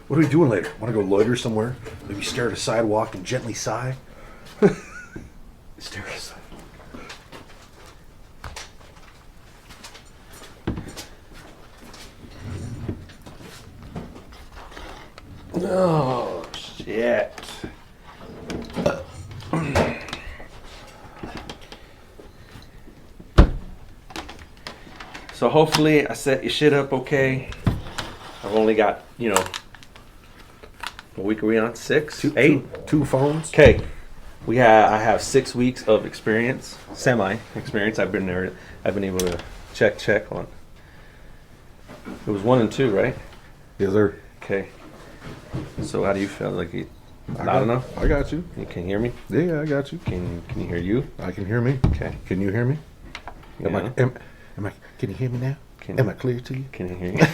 What are we doing later? Want to go loiter somewhere? Maybe stare at a sidewalk and gently sigh? Stare at a sidewalk. Oh, shit. So hopefully I set your shit up okay. I've only got, what week are we on? 6? 8? Two phones. Okay. I have 6 weeks of experience, semi-experience. I've been able to check on. It was 1 and 2, right? Yes, sir. Okay. So how do you feel? Like loud enough? I got you. You can hear me? Yeah, I got you. Can you hear you? I can hear me. Okay. Can you hear me? Yeah. Can you hear me now? Am I clear to you? Can you hear you?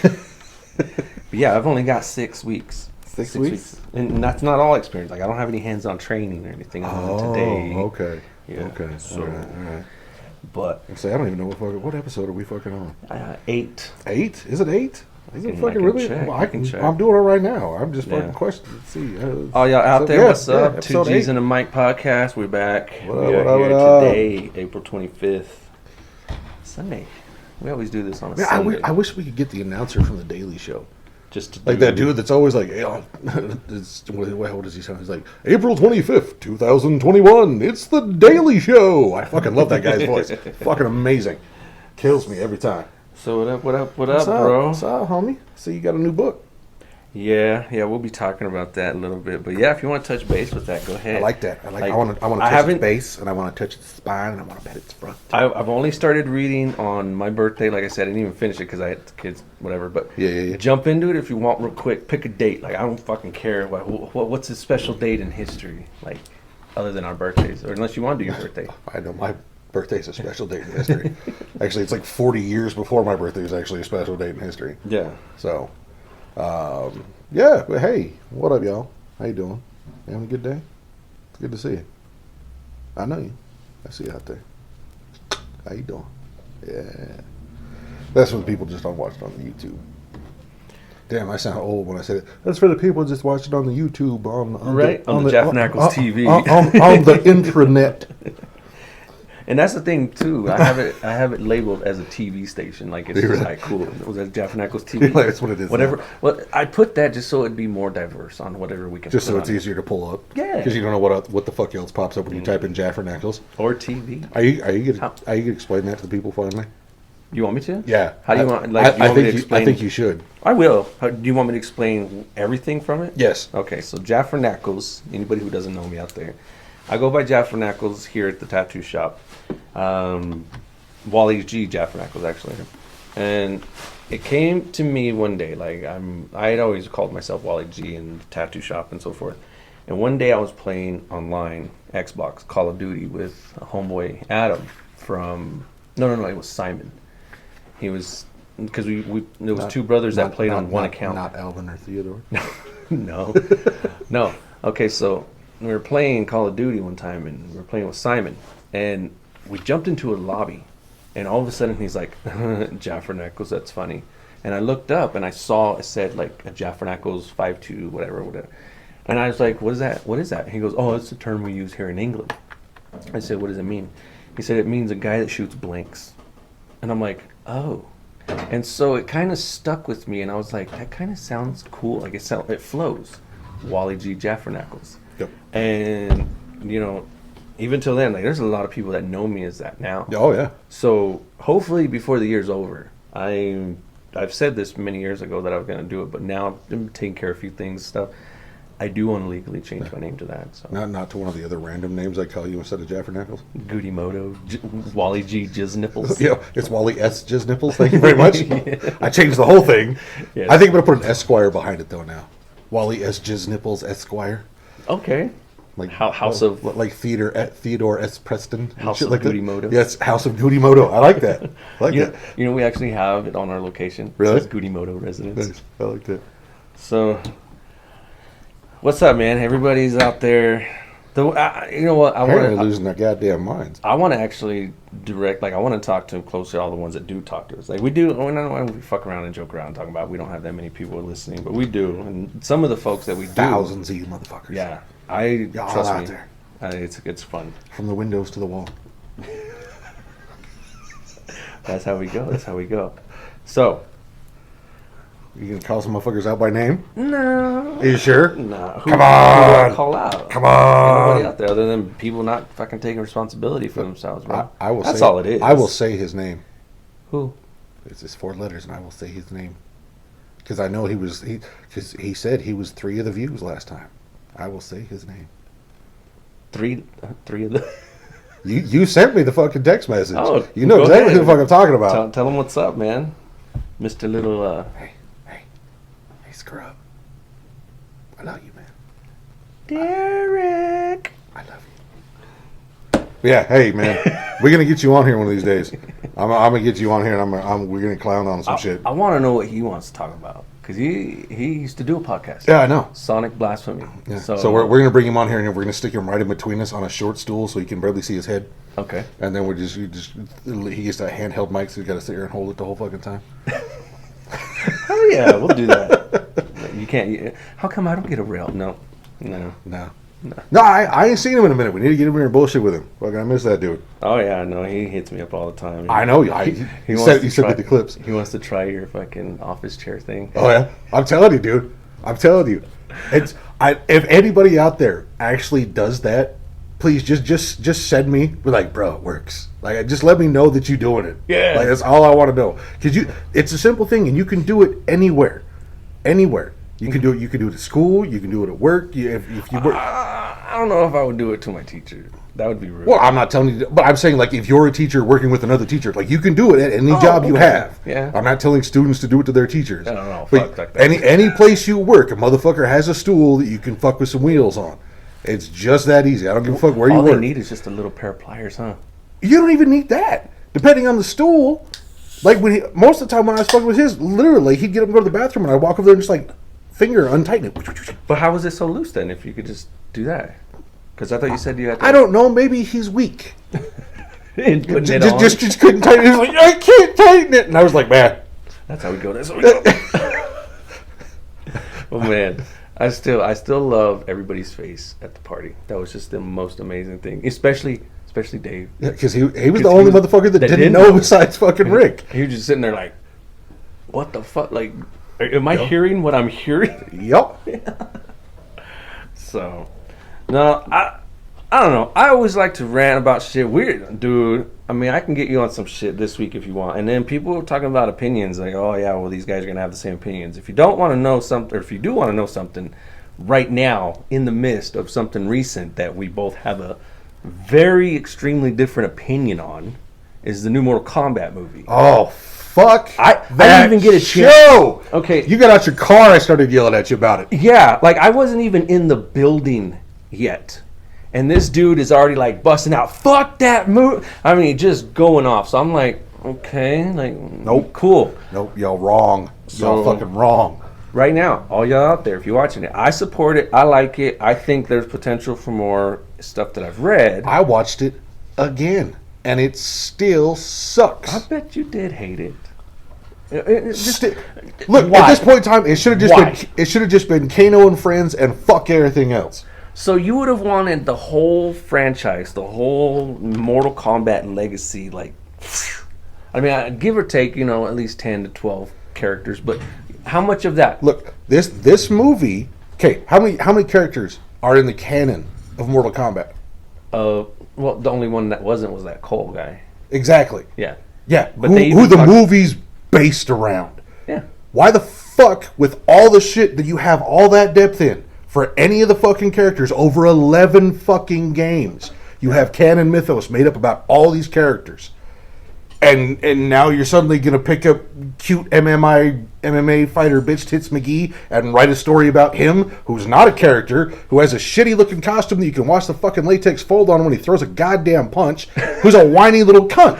But yeah, I've only got 6 weeks. 6 weeks? And that's not all experience. Like I don't have any hands-on training or anything today. Okay. Yeah. Okay. So, All right. But I say I don't even know what episode are we fucking on. 8. 8? Is it 8? Is it I fucking can really? check, Well, I can check. I'm doing it right now. I'm just Yeah. fucking questioning. Let's see. Oh, y'all out there? What's up? 2 episode G's 8. and a Mic podcast. We're back. What We up, are what up, here what up? today, April 25th, Sunday. We always do this on a Man, Sunday. I wish we could get the announcer from the Daily Show. Just to Like do- that dude that's always like, what does he sound? He's like, April 25th, 2021. It's the Daily Show. I fucking love that guy's voice. Fucking amazing. Kills me every time. So what up, What's up, bro? What's up, homie? See, you got a new book. Yeah, we'll be talking about that a little bit. But yeah, if you want to touch base with that, go ahead. I like that. I Like, want to I touch haven't- its base, and I want to touch its spine, and I want to pet its front. I've only started reading on my birthday. Like I said, I didn't even finish it because I had kids, whatever. But Yeah. jump into it if you want real quick. Pick a date. Like I don't fucking care. What's a special date in history? Like other than our birthdays, or unless you want to do your birthday. I know my birthday's a special date in history. Actually, it's like 40 years before my birthday is actually a special date in history. Yeah. So, yeah. But hey, what up, y'all? How you doing? You having a good day? It's good to see you. I know you. I see you out there. How you doing? Yeah. That's when people just don't watch it on the YouTube. Damn, I sound old when I say that. That's for the people just watching on the YouTube on the Jeff Knackles TV. on the intranet. And that's the thing too. I have it labeled as a TV station. Like it's just like cool. Was that Jeff Knackles TV? Yeah, that's what it is. Whatever. now. Well, I put that just so it'd be more diverse on whatever we can. Just put so it's on it. easier to pull up. Yeah. Because you don't know what the fuck else pops up when you type in Jaffer Knackles. Or TV. Are you gonna explain that to the people finally? You want me to? Yeah. How do you want? Like, you I want me to think explain? I think you should. I will. Do you want me to explain everything from it? Yes. Okay, so Jaffer Knackles, anybody who doesn't know me out there, I go by Jaffer Knackles here at the tattoo shop. Wally G. Jaffer Knackles, actually. And it came to me one day, like I had always called myself Wally G in the tattoo shop and so forth. And one day I was playing online Xbox Call of Duty with a homeboy Adam from no, it was Simon. He was because there was two brothers that played on one account. Not Alvin or Theodore. No. Okay, so we were playing Call of Duty one time, and we were playing with Simon, and we jumped into a lobby, and all of a sudden he's like, Jaffer Knackles, that's funny. And I looked up, and I saw it said like a Jaffer Knackles 5'2", whatever. And I was like, what is that? And he goes, oh, it's a term we use here in England. I said, what does it mean? He said, it means a guy that shoots blanks. And I'm like, oh. And so it kind of stuck with me, and I was like, that kind of sounds cool. Like it flows. Wally G. Jaffer Knackles. Yep. And, even till then, like there's a lot of people that know me as that now. Oh yeah. So hopefully before the year's over, I've said this many years ago that I was going to do it, but now I'm taking care of a few things, stuff. I do want to legally change my name to that. So Not to one of the other random names I call you instead of Jaffer Knackles. Goody Moto, Wally G. Jizz Nipples. Yeah, it's Wally S. Jizz Nipples. Thank you very much. I changed the whole thing. Yes. I think I'm gonna put an Esquire behind it though now. Wally S. Jizz Nipples Esquire. Okay. Like House of like Theodore S. Preston. House shit of like that. Goody Moto. Yes, House of Goody Moto. I like that. I like that. We actually have it on our location. Really? It says Goody Moto Residence. Nice. I like that. So, what's up, man? Everybody's out there. You know what? Apparently losing their goddamn minds. I want to actually direct, like, I want to talk to closely all the ones that do talk to us. Like, we do, we fuck around and joke around talking about we don't have that many people listening, but we do. And some of the folks that we do. Thousands of you motherfuckers. Yeah. Y'all Trust out me, there. It's fun. From the windows to the wall. That's how we go. So. You gonna call some motherfuckers out by name? No. Are you sure? No. Come Who do on. I call out? Come Ain't on. nobody out there other than people not fucking taking responsibility for themselves, bro. I will That's say, all it is. I will say his name. Who? It's just 4 letters, and I will say his name. Because I know because he said he was 3 of the views last time. I will say his name. Three of the. You sent me the fucking text message. Oh, you know go exactly ahead. who the fuck I'm talking about. Tell him what's up, man. Mr. Little. Hey, scrub. I love you, man. Derek. I love you. Yeah, hey, man. We're gonna get you on here one of these days. I'm gonna get you on here, and we're gonna clown on some shit. I want to know what he wants to talk about because he used to do a podcast. Yeah, I know. Sonic Blasphemy. Yeah. So So we're gonna bring him on here, and we're gonna stick him right in between us on a short stool, so you can barely see his head. Okay. And then he gets that handheld mic, so you got to sit here and hold it the whole fucking time. Oh yeah, we'll do that. You can't. How come I don't get a rail? No. No, I ain't seen him in a minute. We need to get him here and bullshit with him. Fucking, I miss that dude. Oh yeah, no, he hits me up all the time. I know. He sent me the clips. He wants to try your fucking office chair thing. Oh yeah, I'm telling you, dude. I'm telling you. If anybody out there actually does that, please just send me. Be like, bro, it works. Like, just let me know that you're doing it. Yeah. Like, that's all I want to know. Because it's a simple thing, and you can do it anywhere. You can do it. You can do it at school. You can do it at work. If you work. I don't know if I would do it to my teacher. That would be rude. Well, I'm not telling you, but I'm saying, like, if you're a teacher working with another teacher, like, you can do it at any job you okay. have. Yeah. I'm not telling students to do it to their teachers. I don't know. But Fuck that. any place you work, a motherfucker has a stool that you can fuck with some wheels on. It's just that easy. I don't give a fuck where you All work. they need is just a little pair of pliers, huh? You don't even need that. Depending on the stool. Like, most of the time when I was fucking with his, literally, he'd get up and go to the bathroom, and I'd walk over there and just, like, finger untighten it. But how was it so loose then? If you could just do that, because I thought you said you had to. I don't know. Maybe he's weak. Putting it on. Just couldn't tighten it. He was like, I can't tighten it. And I was like, man. That's how we go. That's how we go. Oh man, I still love everybody's face at the party. That was just the most amazing thing, especially Dave. Yeah, because he was the only motherfucker that didn't know besides fucking Rick. He was just sitting there like, what the fuck? Like, am I hearing what I'm hearing? Yup. So, no, I don't know. I always like to rant about shit. Weird, dude. I mean, I can get you on some shit this week if you want. And then people are talking about opinions, like, oh yeah, well these guys are gonna have the same opinions. If you don't want to know something, or if you do want to know something, right now, in the midst of something recent that we both have a very extremely different opinion on, is the new Mortal Kombat movie. Oh, fuck. I didn't even get a chance. Show. Okay. You got out your car, I started yelling at you about it. Yeah, like I wasn't even in the building yet. And this dude is already like busting out, fuck that movie. I mean, just going off. So I'm like, okay, like, Nope. Cool. Nope, y'all wrong. Y'all So- fucking wrong. Right now, all y'all out there, if you're watching it, I support it. I like it. I think there's potential for more stuff that I've read. I watched it again, and it still sucks. I bet you did hate it. Look, Why? at this point in time, it should have just Why? been Kano and friends and fuck everything else. So you would have wanted the whole franchise, the whole Mortal Kombat legacy, like, I mean, give or take, at least 10 to 12 characters, but how much of that? Look, this movie. Okay, how many characters are in the canon of Mortal Kombat? Well, the only one that wasn't was that Cole guy. Exactly. Yeah. Yeah, But who the movie's based around. Yeah. Why the fuck, with all the shit that you have all that depth in, for any of the fucking characters, over 11 fucking games, you have canon mythos made up about all these characters. And now you're suddenly going to pick up cute MMA fighter Bitch Tits McGee and write a story about him, who's not a character, who has a shitty looking costume that you can watch the fucking latex fold on when he throws a goddamn punch, who's a whiny little cunt.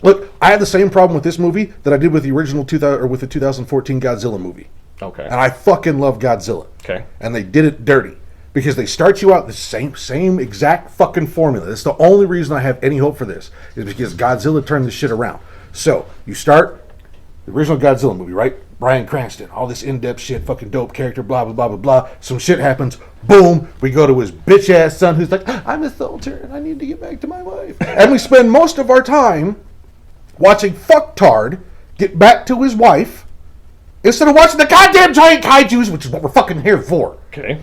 Look, I had the same problem with this movie that I did with the original 2014 Godzilla movie. Okay. And I fucking love Godzilla. Okay. And they did it dirty. because they start you out the same exact fucking formula. That's the only reason I have any hope for this, is because Godzilla turned this shit around. So you start the original Godzilla movie, right? Bryan Cranston, all this in-depth shit, fucking dope character, blah blah blah blah blah. Some shit happens, boom. We go to his bitch ass son, who's like, I'm a soldier and I need to get back to my wife, and we spend most of our time watching fucktard get back to his wife instead of watching the goddamn giant kaijus, which is what we're fucking here for. Okay.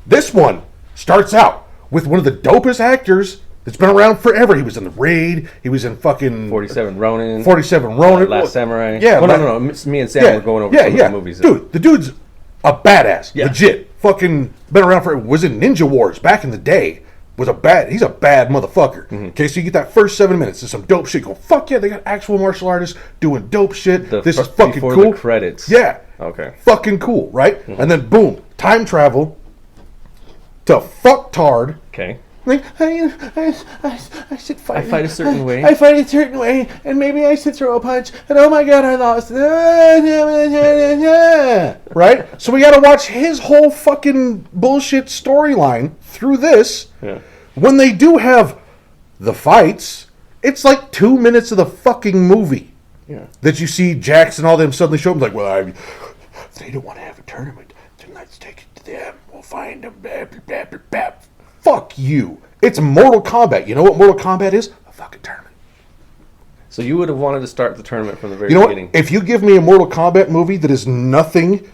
This one starts out with one of the dopest actors that's been around forever. He was in The Raid. He was in fucking 47 Ronin. 47 Ronin. Last Samurai. Yeah. Well, no. Me and Sam were going over some of the movies. Dude, the dude's a badass. Yeah. Legit. Fucking been around for, was in Ninja Wars back in the day. He's a bad motherfucker. Mm-hmm. Okay, so you get that first 7 minutes of some dope shit. Go, fuck yeah, they got actual martial artists doing dope shit. This is fucking before cool. The credits. Yeah. Okay. Fucking cool, right? Mm-hmm. And then boom, time travel to fucktard. Okay. Like, I should fight. I fight a certain way. I fight a certain way, and maybe I should throw a punch, and oh my god, I lost. Right? So we gotta watch his whole fucking bullshit storyline through this. Yeah. When they do have the fights, it's like 2 minutes of the fucking movie. Yeah. That you see Jax and all them suddenly show up like, well, they don't want to have a tournament, then let's take it to them. We'll find them. Blah, blah, blah, blah, blah. Fuck you. It's Mortal Kombat. You know what Mortal Kombat is? A fucking tournament. So you would have wanted to start the tournament from the very You know beginning. what? If you give me a Mortal Kombat movie that is nothing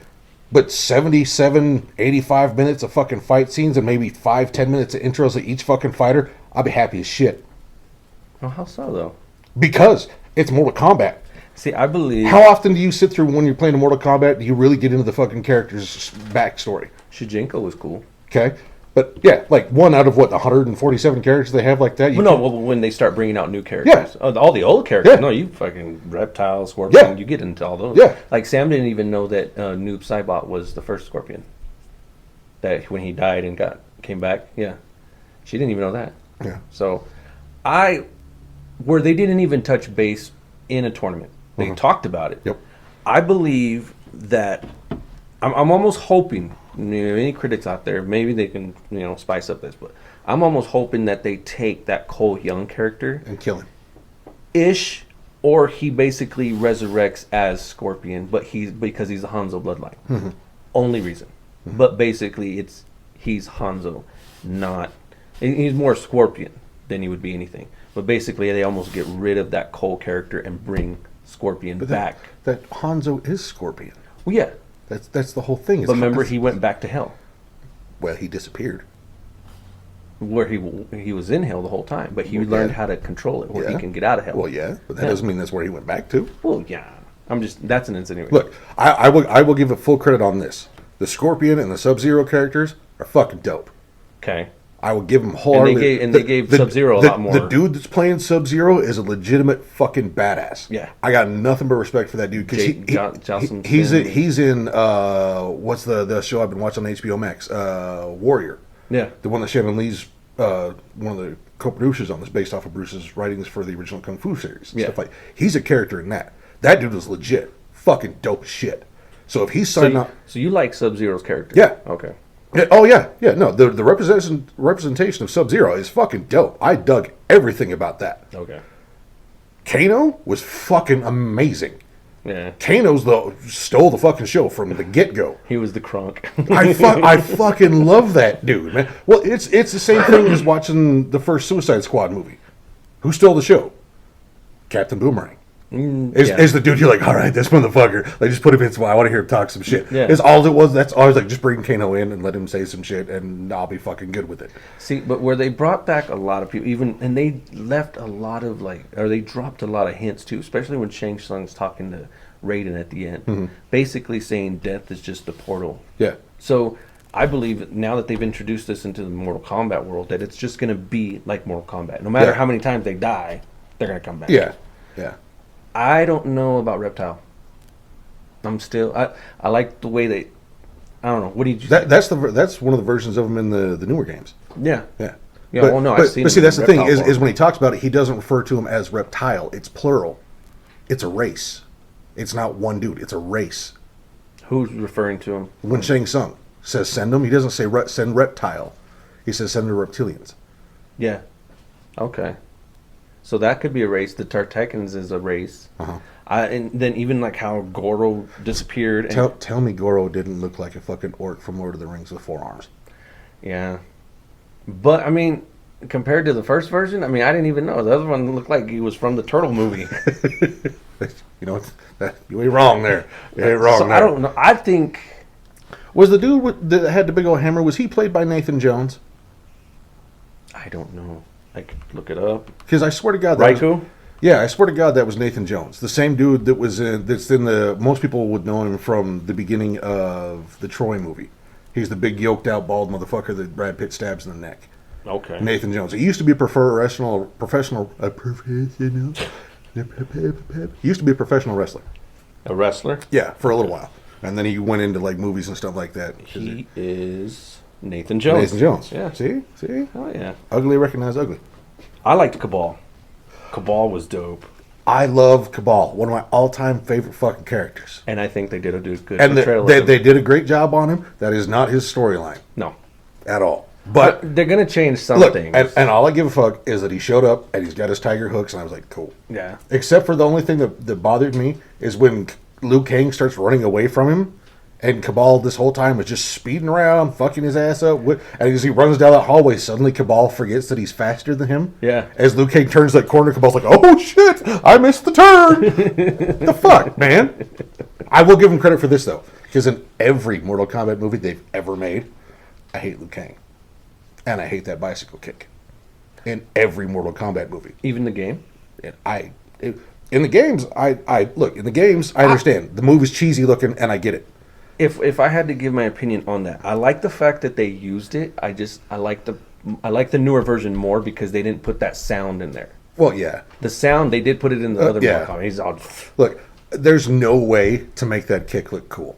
but 77, 85 minutes of fucking fight scenes and maybe 5-10 minutes of intros of each fucking fighter, I'll be happy as shit. Oh, how so, though? Because it's Mortal Kombat. See, I believe How often do you sit through when you're playing a Mortal Kombat, do you really get into the fucking character's backstory? Shujinko was cool. Okay? But yeah, like one out of what, 147 characters they have like that? You Well, no, when they start bringing out new characters. Yeah. Oh, all the old characters. Yeah. No, you fucking Reptile, Scorpion. Yeah. You get into all those. Yeah. Like Sam didn't even know that Noob Saibot was the first Scorpion. That when he died and came back. Yeah. She didn't even know that. Yeah. So, where they didn't even touch base in a tournament. They talked about it. Yep. I believe that I'm almost hoping, any critics out there, maybe they can, spice up this, but I'm almost hoping that they take that Cole Young character And kill him. ish, or he basically resurrects as Scorpion, but because he's a Hanzo bloodline. Only reason. But basically he's Hanzo, he's more Scorpion than he would be anything. But basically they almost get rid of that Cole character and bring Scorpion back. That Hanzo is Scorpion. Well, yeah. That's the whole thing. But remember, he went back to hell, Well, he disappeared. where he was in hell the whole time. But he Well, learned yeah. how to control it, where he Yeah. can get out of hell. Well, yeah, but that Yeah. doesn't mean that's where he went back to. Well, yeah. That's an insinuation. Look, I will give it full credit on this. The Scorpion and the Sub-Zero characters are fucking dope. Okay. I will give them wholeheartedly. they gave Sub-Zero a lot more. The dude that's playing Sub-Zero is a legitimate fucking badass. Yeah. I got nothing but respect for that dude because Jocelyn he's Finn. he's in what's the show I've been watching on HBO Max? Warrior. Yeah. The one that Shannon Lee's one of the co-producers on, that's based off of Bruce's writings for the original Kung Fu series. And Yeah. stuff like he's a character in that. That dude is legit, fucking dope as shit. So if he's signing up, So you like Sub-Zero's character? Yeah. Okay. yeah, oh yeah, no, the representation of Sub-Zero is fucking dope. I dug everything about that. Okay. Kano was fucking amazing. Yeah. Kano's stole the fucking show from the get-go. He was the crunk. I fucking love that dude, man. Well, it's the same thing as watching the first Suicide Squad movie. Who stole the show? Captain Boomerang. Is the dude you're like, all right, this motherfucker. Like, just put him in. I want to hear him talk some shit. Yeah. Is all it was. That's always like, just bring Kano in and let him say some shit, and I'll be fucking good with it. See, but where they brought back a lot of people, and they left a lot of they dropped a lot of hints too, especially when Shang Tsung's talking to Raiden at the end, basically saying death is just the portal. Yeah. So I believe now that they've introduced this into the Mortal Kombat world, that it's just going to be like Mortal Kombat. No matter Yeah. how many times they die, they're going to come back. Yeah. Yeah. I don't know about Reptile. I like the way they. I don't know. What did you? That's one of the versions of him in the newer games. Yeah. Yeah. Yeah. But, well, no, but, I've seen. but see, him that's in the thing Reptile is form. when he talks about it, he doesn't refer to him as reptile. It's plural. It's a race. It's not one dude. It's a race. Who's referring to him? When Shang Tsung. says send them. He doesn't say send reptile. He says send the reptilians. Yeah. Okay. So that could be a race. The Tartekans is a race. Uh-huh. And then even like how Goro disappeared. And, Tell me Goro didn't look like a fucking orc from Lord of the Rings with 4 arms. yeah. But I mean, compared to the first version, I mean, I didn't even know. The other one looked like he was from the Turtle movie. You know, you ain't wrong there. You ain't wrong So there. I don't know. I think Was the dude that had the big old hammer, was he played by Nathan Jones? I don't know. I could look it up. Because I swear to God, that was, Raikou? yeah, I swear to God that was Nathan Jones, the same dude that was that's in the. Most people would know him from the beginning of the Troy movie. He's the big yoked out bald motherfucker that Brad Pitt stabs in the neck. Okay. Nathan Jones. He used to be a professional. He used to be a professional wrestler. A wrestler? Yeah, for a little while, and then he went into like movies and stuff like that. He is Nathan Jones. Nathan Jones. Yeah. See. Oh, yeah. Ugly recognize ugly. I liked Cabal. Cabal was dope. I love Cabal, one of my all-time favorite fucking characters. And I think they did a good And portrayal of they him. did a great job on him. That is not his storyline No. at all. But They're going to change some look, things. and all I give a fuck is that he showed up and he's got his tiger hooks, and I was like, cool. Yeah. Except for the only thing that bothered me is when Liu Kang starts running away from him, and Cabal this whole time is just speeding around, fucking his ass up. And as he runs down that hallway, suddenly Cabal forgets that he's faster than him. Yeah. As Liu Kang turns that corner, Cabal's like, oh shit, I missed the turn. The fuck, man? I will give him credit for this, though. Because in every Mortal Kombat movie they've ever made, I hate Liu Kang. And I hate that bicycle kick. In every Mortal Kombat movie. Even the game? In the games, I understand. The movie's cheesy looking, and I get it. If I had to give my opinion on that, I like the fact that they used it. I like the newer version more because they didn't put that sound in there. Well, yeah. The sound they did put it in the other yeah. Mortal Kombat. He's all, Look, there's no way to make that kick look cool.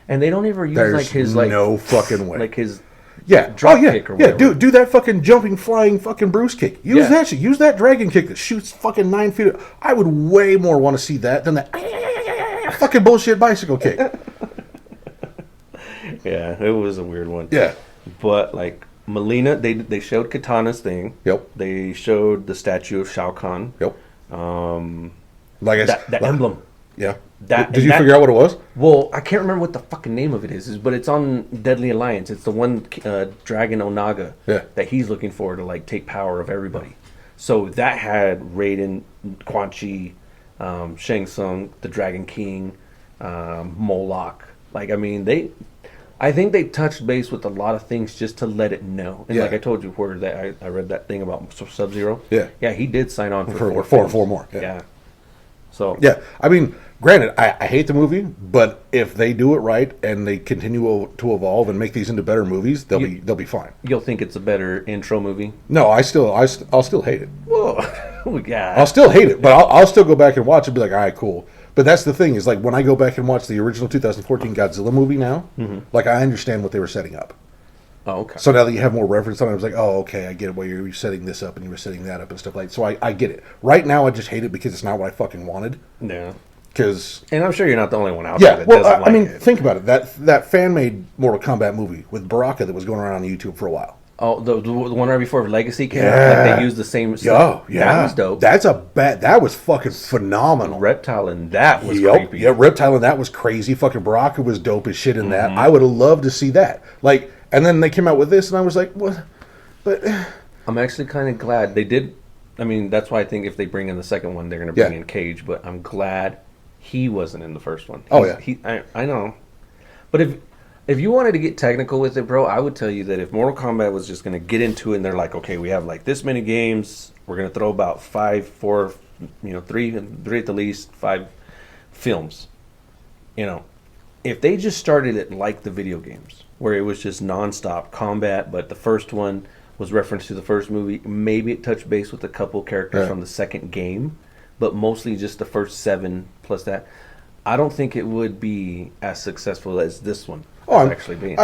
and they don't ever use There's like his no fucking way. like his Yeah, drop yeah, kick or yeah. whatever. Do that fucking jumping, flying, fucking Bruce kick. Use Yeah. that shit. Use that dragon kick that shoots fucking 9 feet. I would way more want to see that than that fucking bullshit bicycle kick. Yeah, it was a weird one. Yeah. But like Melina, they showed Katana's thing. Yep. They showed the statue of Shao Kahn. Yep. Like I That said, emblem. Yeah. That- Did you that- figure out what it was? Well, I can't remember what the fucking name of it is, but it's on Deadly Alliance. It's the one Dragon Onaga Yeah. that he's looking for to like take power of everybody. So that had Raiden, Quan Chi, Shang Tsung, the Dragon King, Moloch. Like, I mean, I think they touched base with a lot of things just to let it know. And Yeah. like I told you, where that I read that thing about Sub-Zero. Yeah. Yeah, he did sign on for For films. four more, yeah. Yeah. So Yeah, I mean, granted, I hate the movie, but if they do it right and they continue to evolve and make these into better movies, they'll be fine. you'll think it's a better intro movie. No, I'll still hate it. Whoa. Yeah. I'll still hate it, but I'll still go back and watch it and be like, all right, cool. But that's the thing is like when I go back and watch the original 2014 Godzilla movie now, like I understand what they were setting up. Oh, okay. So now that you have more reference on it, I was like, oh, okay, I get it. Well, you were setting this up and you were setting that up and stuff like that. So I get it. Right now, I just hate it because it's not what I fucking wanted. Yeah. Because And I'm sure you're not the only one out there yeah, that well, doesn't I mean, like it. think about it. That fan made Mortal Kombat movie with Baraka that was going around on YouTube for a while. Oh, the one right before Legacy came out, Yeah. like they used the same Oh, stuff. yeah, That was dope. That was fucking phenomenal. Reptile and that was Yep, creepy. yeah, Reptile and that was crazy. Fucking Baraka was dope as shit in that. Mm-hmm. I would have loved to see that. Like, and then they came out with this, and I was like, what? But I'm actually kind of glad they did. I mean, that's why I think if they bring in the second one, they're going to bring Yeah. in Cage. But I'm glad he wasn't in the first one. Oh, yeah. I know. But if you wanted to get technical with it, bro, I would tell you that if Mortal Kombat was just going to get into it and they're like, okay, we have like this many games, we're going to throw about three at the least, 5 films. You know, if they just started it like the video games, where it was just nonstop combat, but the first one was reference to the first movie, maybe it touched base with a couple characters Yeah. from the second game, but mostly just the first 7 plus that. I don't think it would be as successful as this one actually being.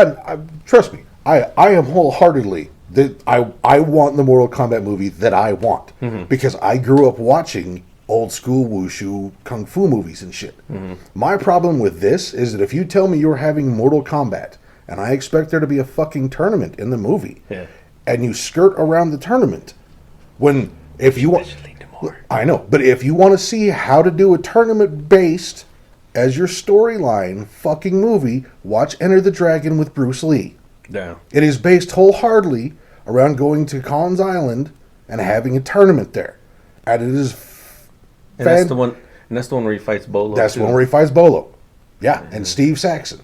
Trust me, I am wholeheartedly that I want the Mortal Kombat movie that I want because I grew up watching old school wushu kung fu movies and shit. My problem with this is that if you tell me you're having Mortal Kombat and I expect there to be a fucking tournament in the movie. Yeah. And you skirt around the tournament. When, if you want, Should lead to more. I know, but if you want to see how to do a tournament based as your storyline fucking movie, watch Enter the Dragon with Bruce Lee. Yeah. It is based wholeheartedly around going to Collins Island and having a tournament there. And it is And that's the one. And that's the one where he fights Bolo. That's too. the one where he fights Bolo. Yeah, and Steve Saxon.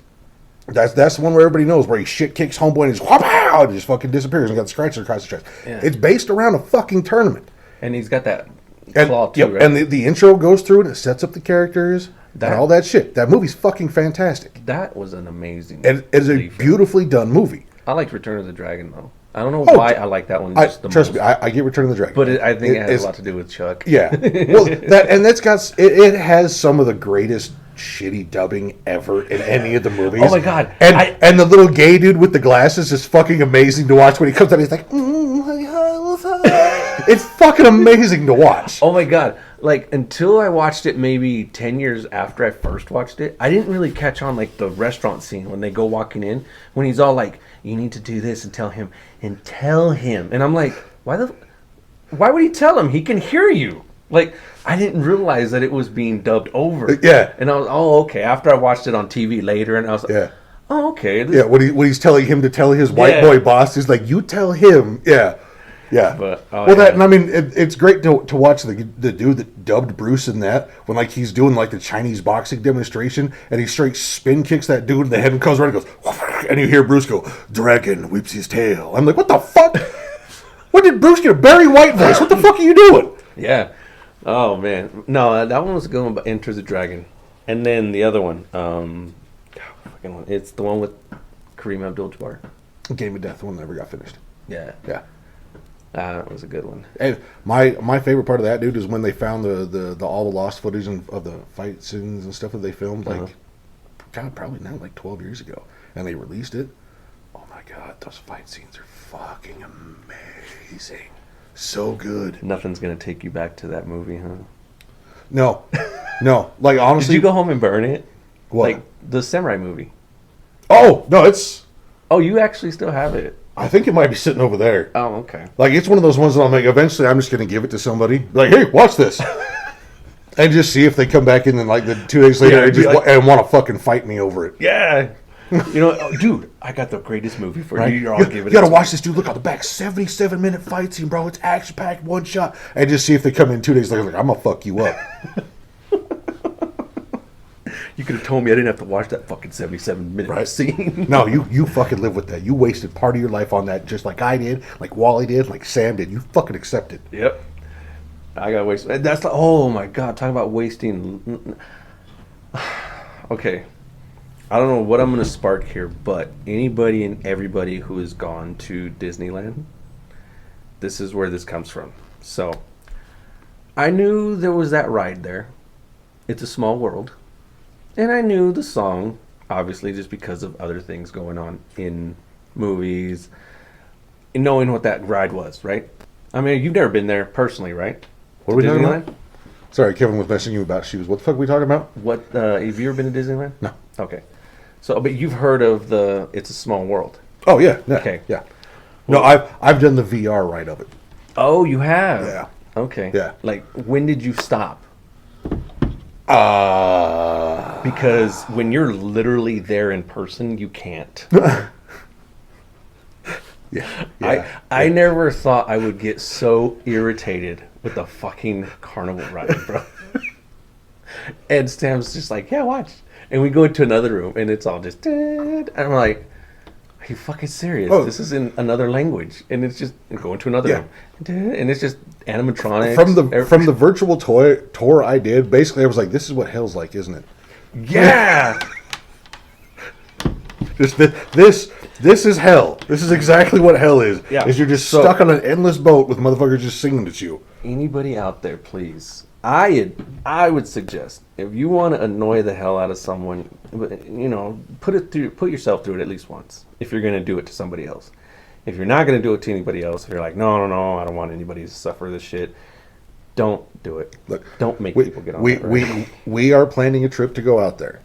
That's the one where everybody knows, where he shit kicks homeboy and just whop-pow, and just fucking disappears and got scratches across his chest. Yeah. It's based around a fucking tournament. And he's got that And, claw too, yep, right? and the intro goes through it, it sets up the characters That- and all that shit. That movie's fucking fantastic. That was an amazing. It is a Lee film. beautifally done movie. I liked Return of the Dragon though. I don't know Oh, why I like that one. I, Just the trust most. me, I get Return of the Dragon. But I think it has it's- a lot to do with Chuck. Yeah. Well, it has some of the greatest shitty dubbing ever in any of the movies. Oh my God. And the little gay dude with the glasses is fucking amazing to watch when he comes out. He's like, it's fucking amazing to watch. Oh my God. Like, until I watched it maybe 10 years after I first watched it, I didn't really catch on, like, the restaurant scene when they go walking in. When he's all like, you need to do this and tell him. And I'm like, why would he tell him? He can hear you. Like, I didn't realize that it was being dubbed over. Yeah. And I was, oh, okay. After I watched it on TV later, and I was like, Yeah. oh, okay. Yeah, when he's telling him to tell his white Yeah. boy boss, he's like, you tell him. Yeah. Yeah. But, oh, well, yeah. that, and I mean, it's great to watch the dude that dubbed Bruce in that, when like he's doing like the Chinese boxing demonstration, and he straight spin kicks that dude in the head and comes around and goes, and you hear Bruce go, dragon whips his tail. I'm like, what the fuck? When did Bruce get a Barry White voice? What the fuck are you doing? Yeah. Oh man. No, that one was a good one, but Enter the Dragon. And then the other one, fucking one. It's the one with Kareem Abdul-Jabbar. Game of Death, the one that never got finished. Yeah. Yeah. That was a good one. And my favorite part of that, dude, is when they found the all the lost footage of the fight scenes and stuff that they filmed, like, God, probably now like 12 years ago, and they released it. Oh my God, those fight scenes are fucking amazing, so good. Nothing's gonna take you back to that movie, huh? No, like Did honestly, you go home and burn it? what? Like the Samurai movie. Oh no, Oh, you actually still have it. I think it might be sitting over there. Oh, okay. Like, it's one of those ones that I'm like, eventually I'm just going to give it to somebody. Like, hey, watch this. And just see if they come back in and, like, 2 days later Yeah, and, it'd be like- and want to fucking fight me over it. Yeah. You know, oh, dude, I got the greatest movie for Right? you. You're all You giving got to it. watch this, dude. Look on the back. 77-minute fight scene, bro. It's action-packed, one shot. And just see if they come in 2 days later, like, I'm going to fuck you up. You could have told me I didn't have to watch that fucking 77-minute Right. scene. No, you fucking live with that. You wasted part of your life on that, just like I did, like Wally did, like Sam did. You fucking accept it. Yep. I got wasted. That's like, oh my God, talk about wasting. Okay. I don't know what I'm going to spark here, but anybody and everybody who has gone to Disneyland, this is where this comes from. So, I knew there was that ride there. It's a Small World. And I knew the song, obviously, just because of other things going on in movies, and knowing what that ride was, right? I mean, you've never been there personally, right? What are we To talking Disneyland? about? Sorry, Kevin was messaging you about shoes. What the fuck are we talking about? What have you ever been to Disneyland? No. Okay. So, but you've heard of the It's a Small World. Oh, yeah. Okay. Yeah. No, I've done the VR ride of it. Oh, you have? Yeah. Okay. Yeah. Like, when did you stop? Uh, Because when you're literally there in person, you can't. yeah. I never thought I would get so irritated with the fucking carnival ride, bro. And Sam's just like, yeah, watch. And we go into another room, and it's all just, and I'm like, are you fucking serious? Oh. This is in another language. And it's just, go into another Yeah. room. And it's just animatronics. From the virtual tour I did, basically I was like, this is what hell's like, isn't it? Yeah! This is hell. This is exactly what hell is. Yeah. Is you're just So- stuck on an endless boat with motherfuckers just singing at you. Anybody out there, please. I would suggest, if you want to annoy the hell out of someone, you know, put yourself through it at least once. If you're going to do it to somebody else, if you're not going to do it to anybody else, if you're like, no, I don't want anybody to suffer this shit, don't do it. Look, Don't make people get on that ride. we are planning a trip to go out there.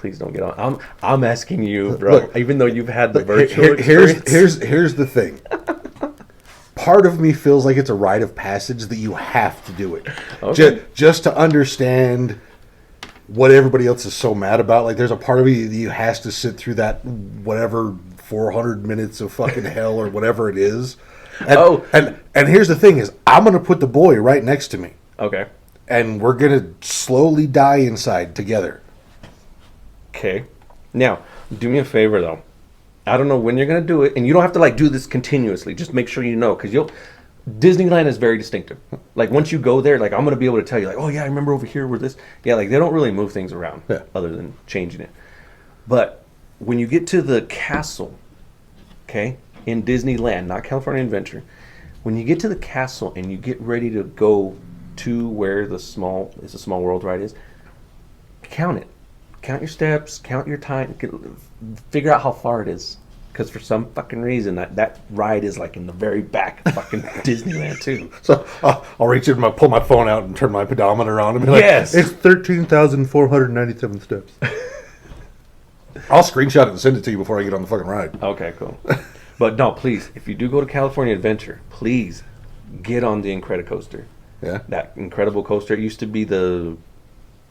please don't get on. I'm asking you, bro. Look, even though you've had the But virtual experience. here's the thing. Part of me feels like it's a rite of passage that you have to do it, Okay. just to understand what everybody else is so mad about. Like, there's a part of you that you has to sit through that whatever 400 minutes of fucking hell or whatever it is. And, and here's the thing: is I'm gonna put the boy right next to me, Okay. and we're gonna slowly die inside together. Okay. Now, do me a favor though. I don't know when you're gonna do it, and you don't have to like do this continuously. Just make sure you know, because Disneyland is very distinctive. Like once you go there, like I'm gonna be able to tell you, like, oh yeah, I remember over here where this. Yeah, like they don't really move things around, other than changing it. But when you get to the castle, okay, in Disneyland, not California Adventure, when you get to the castle and you get ready to go to where the Small World ride is, count it. Count your steps, count your time, figure out how far it is. Because for some fucking reason, that ride is like in the very back of fucking Disneyland too. So I'll reach in, pull my phone out, and turn my pedometer on, and be like, Yes. "It's 13,497 steps." I'll screenshot it and send it to you before I get on the fucking ride. Okay, cool. But no, please, if you do go to California Adventure, please get on the Incredicoaster. Yeah. That incredible coaster. It used to be the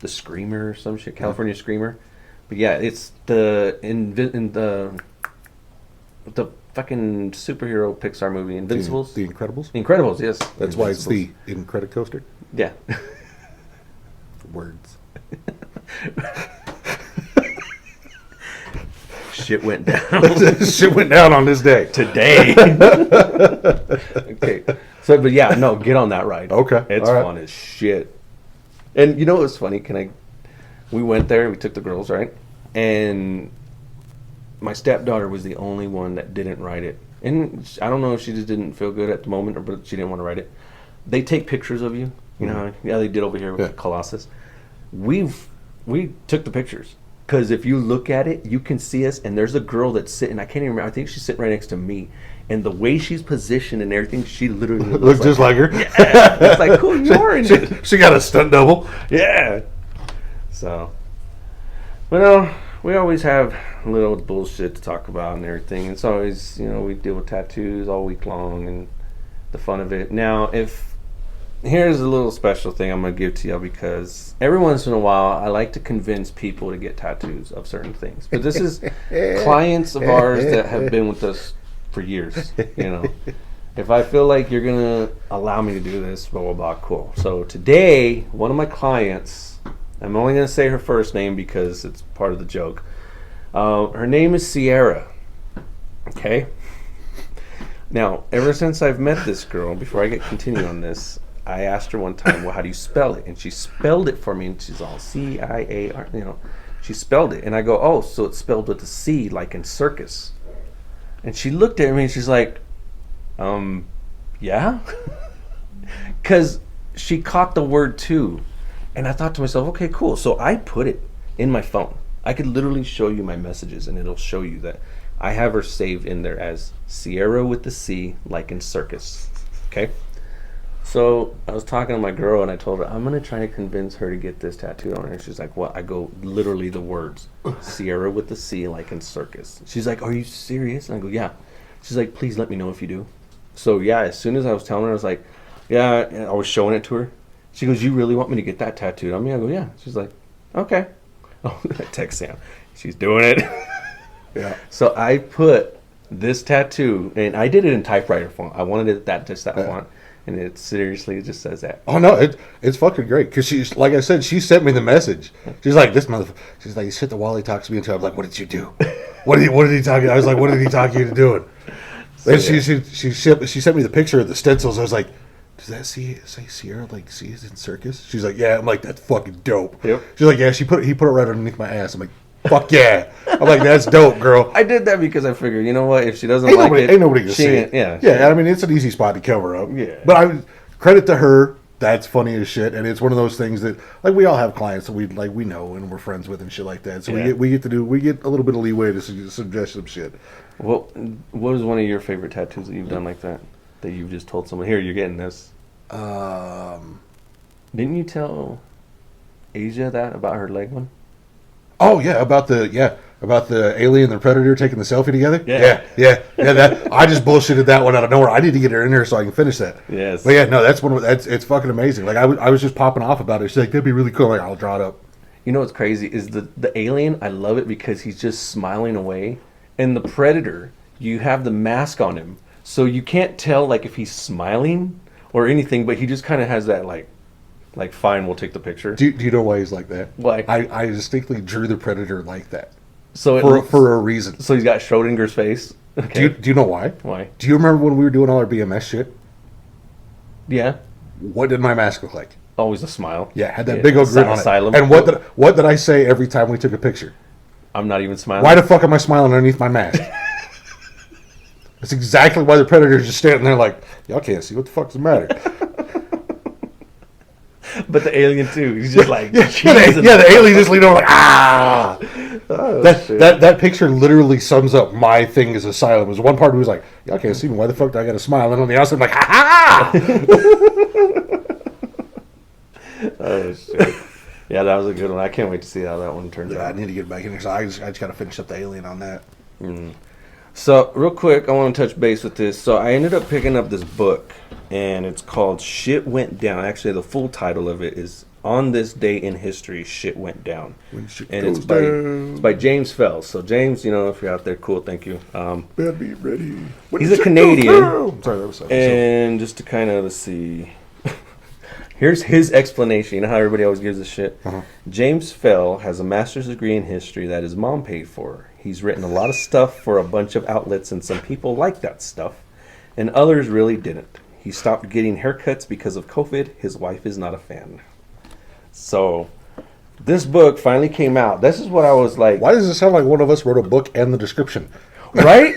Screamer or some shit, California Screamer. But yeah, it's the fucking superhero Pixar movie, Invincibles. The Incredibles. Incredibles, yes. That's why it's the Incredicoaster. Yeah. Words. Shit went down Shit went down on this day. today. Okay. So, but yeah, no, get on that ride. Okay, It's all right. fun as shit. And you know what's funny? We went there, we took the girls, right? And my stepdaughter was the only one that didn't ride it. And I don't know if she just didn't feel good at the moment or but she didn't want to ride it. They take pictures of you. You know, yeah, they did over here with Colossus. We took the pictures. Because if you look at it, you can see us, and there's a girl that's sitting, I can't even remember, I think she's sitting right next to me. And the way she's positioned and everything, she literally Looks just like her. Yeah. It's like, cool, you are in it. She got a stunt double. Yeah. So, but no, we always have little bullshit to talk about and everything. It's always, we deal with tattoos all week long and the fun of it. Now, here's a little special thing I'm going to give to you because every once in a while I like to convince people to get tattoos of certain things. But this is clients of ours that have been with us for years, If I feel like you're going to allow me to do this, blah, blah, blah, cool. So today, one of my clients, I'm only going to say her first name because it's part of the joke. Her name is Sierra. Okay? Now, ever since I've met this girl, before I continue on this, I asked her one time, well, how do you spell it? And she spelled it for me, and she's all C-I-A-R, She spelled it. And I go, oh, so it's spelled with a C, like in circus. And she looked at me, and she's like, yeah? Because she caught the word too. And I thought to myself, okay, cool. So I put it in my phone. I could literally show you my messages, and it'll show you that I have her saved in there as Sierra with the C, like in circus. Okay? So I was talking to my girl, and I told her, I'm going to try to convince her to get this tattooed on her. She's like, what? I go, literally the words, Sierra with the C, like in circus. She's like, are you serious? And I go, yeah. She's like, please let me know if you do. So yeah, as soon as I was telling her, I was like, yeah, and I was showing it to her. She goes, you really want me to get that tattooed on me? I go, yeah. She's like, okay. Oh, I text Sam. She's doing it. Yeah. So I put this tattoo, and I did it in typewriter font. I wanted it that font. And it seriously just says that. Oh no, it's fucking great because she's like I said, she sent me the message. She's like, this motherfucker. She's like, shit. The Wally talks me into. I'm like, what did you do? What did he talk? I was like, what did he talk you into doing? And she sent me the picture of the stencils. I was like, does that say Sierra like C is in circus? She's like, yeah. I'm like, that's fucking dope. Yep. She's like, yeah. He put it right underneath my ass. I'm like, fuck yeah. I'm like, that's dope, girl. I did that because I figured, you know what? If she doesn't Ain't like nobody, it, ain't nobody gonna she see ain't- it. Yeah. I mean, it's an easy spot to cover up. Yeah. But credit to her. That's funny as shit, and it's one of those things that like we all have clients that we know and we're friends with and shit like that. So Yeah. we get a little bit of leeway to suggest some shit. What is one of your favorite tattoos that you've done like that? That you've just told someone, here, you're getting this. Didn't you tell Asia that about her leg one? Oh yeah, about the alien and the predator taking the selfie together. Yeah. Yeah. That I just bullshitted that one out of nowhere. I need to get her in there so I can finish that. Yes. But yeah, no, it's fucking amazing. Like I was just popping off about it. She's like, that'd be really cool. Like I'll draw it up. You know what's crazy is the alien. I love it because he's just smiling away, and the predator, you have the mask on him, so you can't tell like if he's smiling or anything. But he just kind of has that like fine, we'll take the picture. Do you know why he's like that? Why? I distinctly drew the predator like that So for a reason. so he's got Schrodinger's face. Okay. Do you know why? Why? Do you remember when we were doing all our BMS shit? Yeah. What did my mask look like? Always a smile. Yeah, had that big old grin on it. Asylum. And what did I say every time we took a picture? I'm not even smiling. Why the fuck am I smiling underneath my mask? That's exactly why the predator's just standing there like, y'all can't see what the fuck's the matter. But the alien too. He's just like the alien just leaned over like, ah. Oh, That picture literally sums up my thing as Asylum. There's one part where he was like, y'all can't see me. Why the fuck do I got to smile? And on the outside, I'm like, ha ha. Oh shit. Yeah, that was a good one. I can't wait to see how that one turns I out. need to get back in here. So I just got to finish up the alien on that. So, real quick, I want to touch base with this. So, I ended up picking up this book, and it's called Shit Went Down. Actually, the full title of it is On This Day in History, Shit Went Down. When shit And goes it's down. by James Fells. So, James, if you're out there, cool, thank you. Better be ready. When He's the a shit Canadian. goes down. Sorry, that was And just to kind of, let's see. Here's his explanation. You know how everybody always gives a shit? James Fell has a master's degree in history that his mom paid for. He's written a lot of stuff for a bunch of outlets, and some people like that stuff, and others really didn't. He stopped getting haircuts because of COVID. His wife is not a fan. So, this book finally came out. This is what I was like. Why does it sound like one of us wrote a book and the description? Right?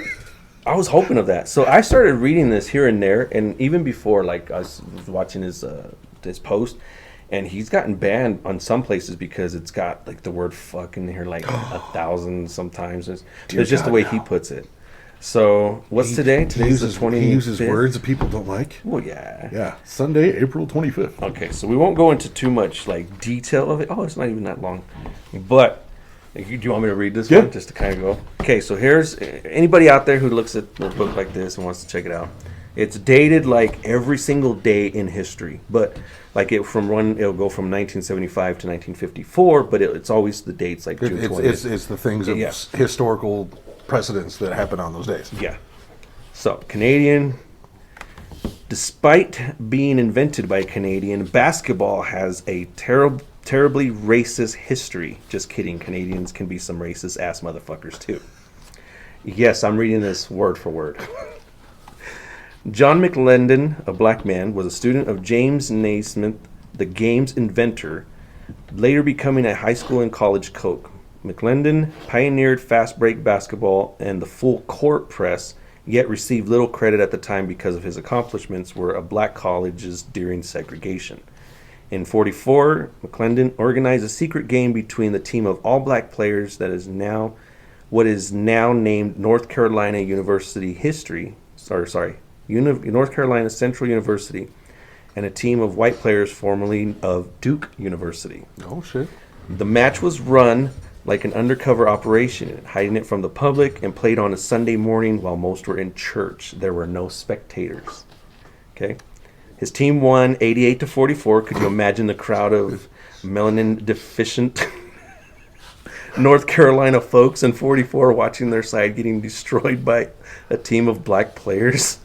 I was hoping of that. So I started reading this here and there, and even before, like I was watching his post, and he's gotten banned on some places because it's got like the word "fuck" in here like 1,000 sometimes. It's just the way he puts it. So what's today? Today's the 20th. He uses words that people don't like. Well, yeah. Yeah, Sunday, April 25th. Okay, so we won't go into too much like detail of it. Oh, it's not even that long, but. Do you want me to read this one just to kind of go? Okay, so here's anybody out there who looks at a book like this and wants to check it out. It's dated like every single day in history, but like it'll go from 1975 to 1954, but it's always the dates like June 20th. It's the things of historical precedents that happen on those days. Yeah. So Canadian. Despite being invented by a Canadian, basketball has a terribly racist history. Just kidding. Canadians can be some racist ass motherfuckers too. Yes, I'm reading this word for word. John McLendon, a black man, was a student of James Naismith, the game's inventor, later becoming a high school and college coach. McLendon pioneered fast break basketball and the full court press, yet received little credit at the time because of his accomplishments were at black colleges during segregation. In 1944, McLendon organized a secret game between the team of all black players that is now what is now named North Carolina North Carolina Central University, and a team of white players formerly of Duke University. Oh, shit. The match was run like an undercover operation, hiding it from the public, and played on a Sunday morning while most were in church. There were no spectators. Okay? His team won 88-44. Could you imagine the crowd of melanin deficient North Carolina folks in 44 watching their side getting destroyed by a team of black players?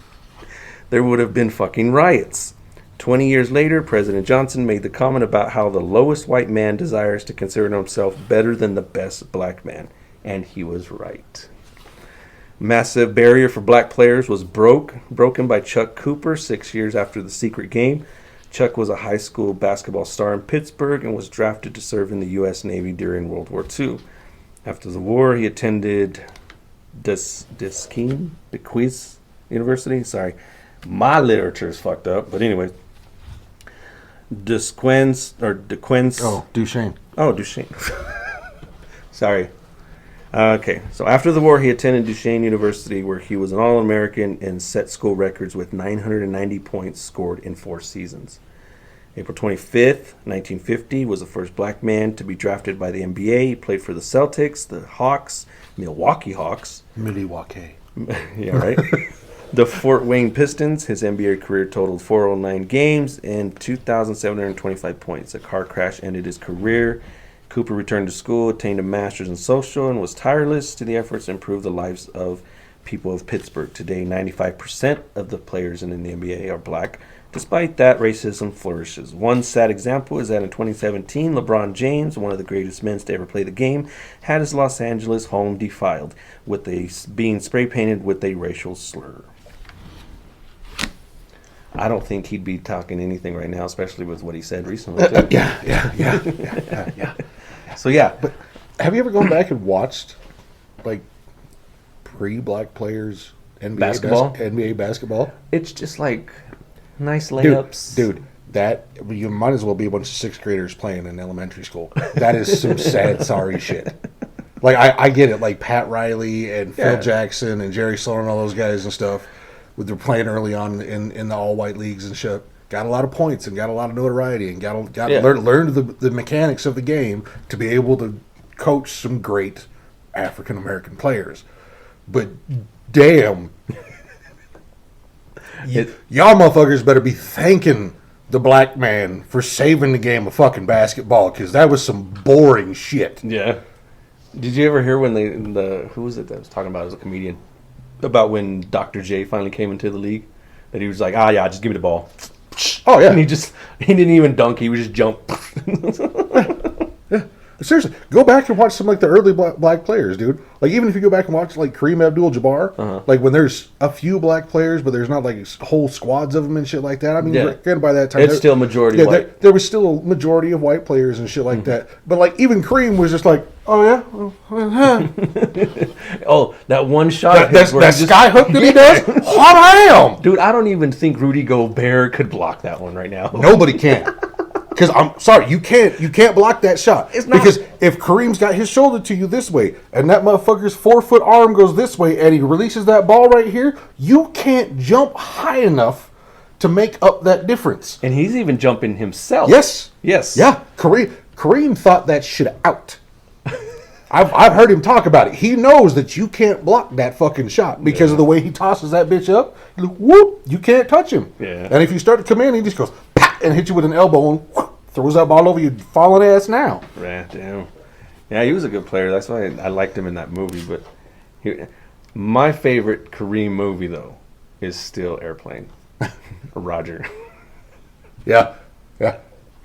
There would have been fucking riots. 20 years later, President Johnson made the comment about how the lowest white man desires to consider himself better than the best black man. And he was right. Massive barrier for black players was broken by Chuck Cooper 6 years after the secret game. Chuck was a high school basketball star in Pittsburgh and was drafted to serve in the U.S. Navy during World War II. After the war, he attended DeQuiz University. Sorry, my literature is fucked up. But anyway, DeQuiz. Oh, Duchesne. Oh, Duchesne. Sorry. Okay, so after the war, he attended Duquesne University, where he was an All-American and set school records with 990 points scored in 4 seasons. April 25th, 1950 was the first black man to be drafted by the NBA. He played for the Celtics, the Hawks, Milwaukee Hawks. Milwaukee. Yeah, right. The Fort Wayne Pistons. His NBA career totaled 409 games and 2,725 points. A car crash ended his career. Cooper returned to school, attained a master's in social, and was tireless to the efforts to improve the lives of people of Pittsburgh. Today, 95% of the players in the NBA are black. Despite that, racism flourishes. One sad example is that in 2017, LeBron James, one of the greatest men to ever play the game, had his Los Angeles home defiled with being spray painted with a racial slur. I don't think he'd be talking anything right now, especially with what he said recently. Too. Yeah. So yeah, But have you ever gone back and watched like pre-black players NBA Basketball? NBA basketball? it's just like nice layups, Dude, that you might as well be a bunch of sixth graders playing in elementary school. That is some sad, sorry shit. Like I get it, like Pat Riley and Phil Yeah. Jackson and Jerry Sloan and all those guys and stuff. They're playing early on in the all white leagues and shit. Got a lot of points and got a lot of notoriety and got Yeah. learned the mechanics of the game to be able to coach some great African American players. But damn, y'all motherfuckers better be thanking the black man for saving the game of fucking basketball, because that was some boring shit. Yeah. Did you ever hear when who was it that was talking about as a comedian about when Dr. J finally came into the league, that he was like, yeah, just give me the ball, Oh yeah, and he didn't even dunk, he would just jump. seriously, go back and watch some like the early black players, dude. Like even if you go back and watch like Kareem Abdul-Jabbar, like when there's a few black players, but there's not like whole squads of them and shit like that. I mean, Yeah. granted, by that time It's still majority yeah, white. There was still a majority of white players and shit like that. But like even Kareem was just like, oh yeah, Oh, that one shot, that where he just- sky hook that he does, hot damn. Dude, I don't even think Rudy Gobert could block that one right now. Nobody can. Because I'm sorry, you can't block that shot. It's not- Because if Kareem's got his shoulder to you this way, and that motherfucker's 4-foot arm goes this way, and he releases that ball right here, you can't jump high enough to make up that difference. And he's even jumping himself. Yes. Yes. Yeah. Kareem thought that shit out. I've heard him talk about it. He knows that you can't block that fucking shot because of the way he tosses that bitch up. Like, whoop, you can't touch him. Yeah. And if you start to come in, he just goes pat and hit you with an elbow and whoop, throws that ball over you, falling ass now. Yeah, damn. Yeah, he was a good player. That's why I liked him in that movie. But my favorite Kareem movie, though, is still Airplane. Roger. Yeah. Yeah.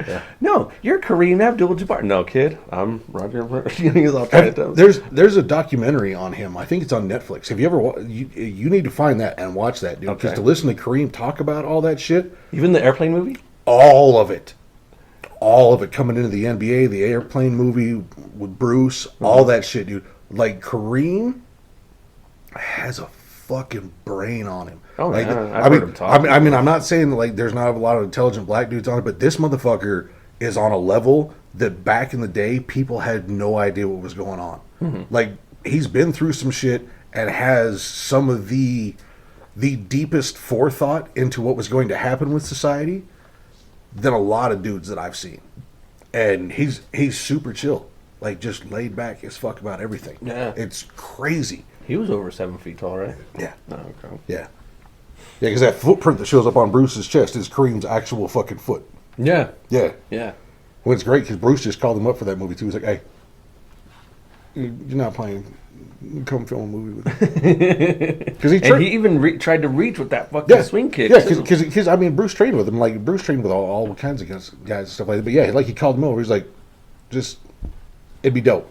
Yeah. No, you're Kareem Abdul-Jabbar. No, kid, I'm Roger. He's all trying to There's a documentary on him. I think it's on Netflix. Have you ever you need to find that and watch that, dude. Because Okay. to listen to Kareem talk about all that shit, Even the Airplane movie? all of it coming into the NBA, the Airplane movie with Bruce, all that shit, dude. Like Kareem has a fucking brain on him. Oh, like, yeah, I've heard him talk I mean, I'm not saying like there's not a lot of intelligent black dudes on it, but this motherfucker is on a level that back in the day people had no idea what was going on. Like he's been through some shit and has some of the deepest forethought into what was going to happen with society than a lot of dudes that I've seen. And he's super chill, like just laid back as fuck about everything. Yeah. It's crazy. He was over 7 feet tall, right? Yeah. Oh, okay. Yeah. Yeah, because that footprint that shows up on Bruce's chest is Kareem's actual fucking foot. Yeah. Yeah. Yeah. Well, it's great because Bruce just called him up for that movie too. He's like, "Hey, you're not playing. Come film a movie with me." Because And he even tried to reach with that fucking swing kick. Yeah, too. because I mean, Bruce trained with him. Like Bruce trained with all kinds of guys and stuff like that. But yeah, like he called him over. He's like, "Just, it'd be dope."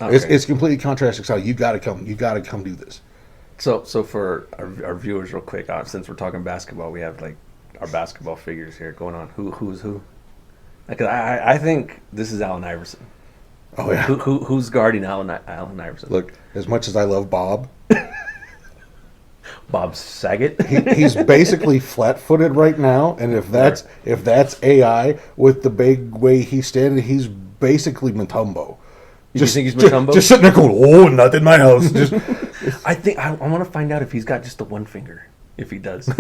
Okay. It's completely contrasting style. You got to come. You got to come do this. So for our viewers, real quick, since we're talking basketball, we have like our basketball figures here going on. Who's who? Because I think this is Allen Iverson. Oh yeah. Who's guarding Allen Iverson? Look, as much as I love Bob, Bob Saget. he's basically flat-footed right now, and if that's AI with the big way he's standing, he's basically Mutombo. You think he's Mutombo? Just sitting there going, "Oh, not in my house." Just I think I want to find out if he's got just the one finger. If he does, no.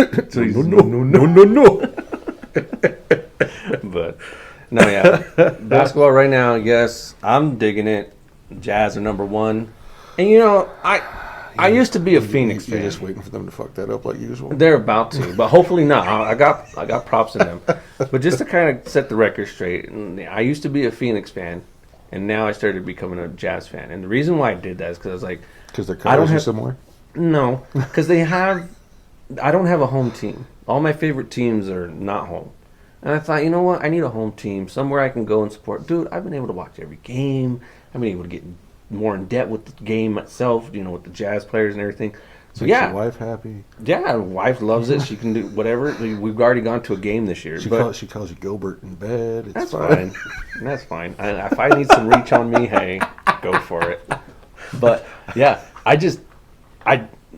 But But no, yeah, basketball right now. Yes, I'm digging it. Jazz are number one, and I used to be a Phoenix You're fan. just waiting for them to fuck that up like usual. They're about to, but hopefully not. I got props in them. But just to kind of set the record straight, I used to be a Phoenix fan, and now I started becoming a Jazz fan. And the reason why I did that is because I was like, Because their I don't colors are have- similar. no, because I don't have a home team. All my favorite teams are not home. And I thought, you know what? I need a home team, somewhere I can go and support. Dude, I've been able to watch every game. I've been able to get more in depth with the game itself, with the Jazz players and everything. So Makes yeah, your wife happy. yeah, wife loves it. She can do whatever. We've already gone to a game this year. She But calls you Gilbert in bed. It's that's fine. fine. That's fine. If I need some reach on me, hey, go for it. But yeah, I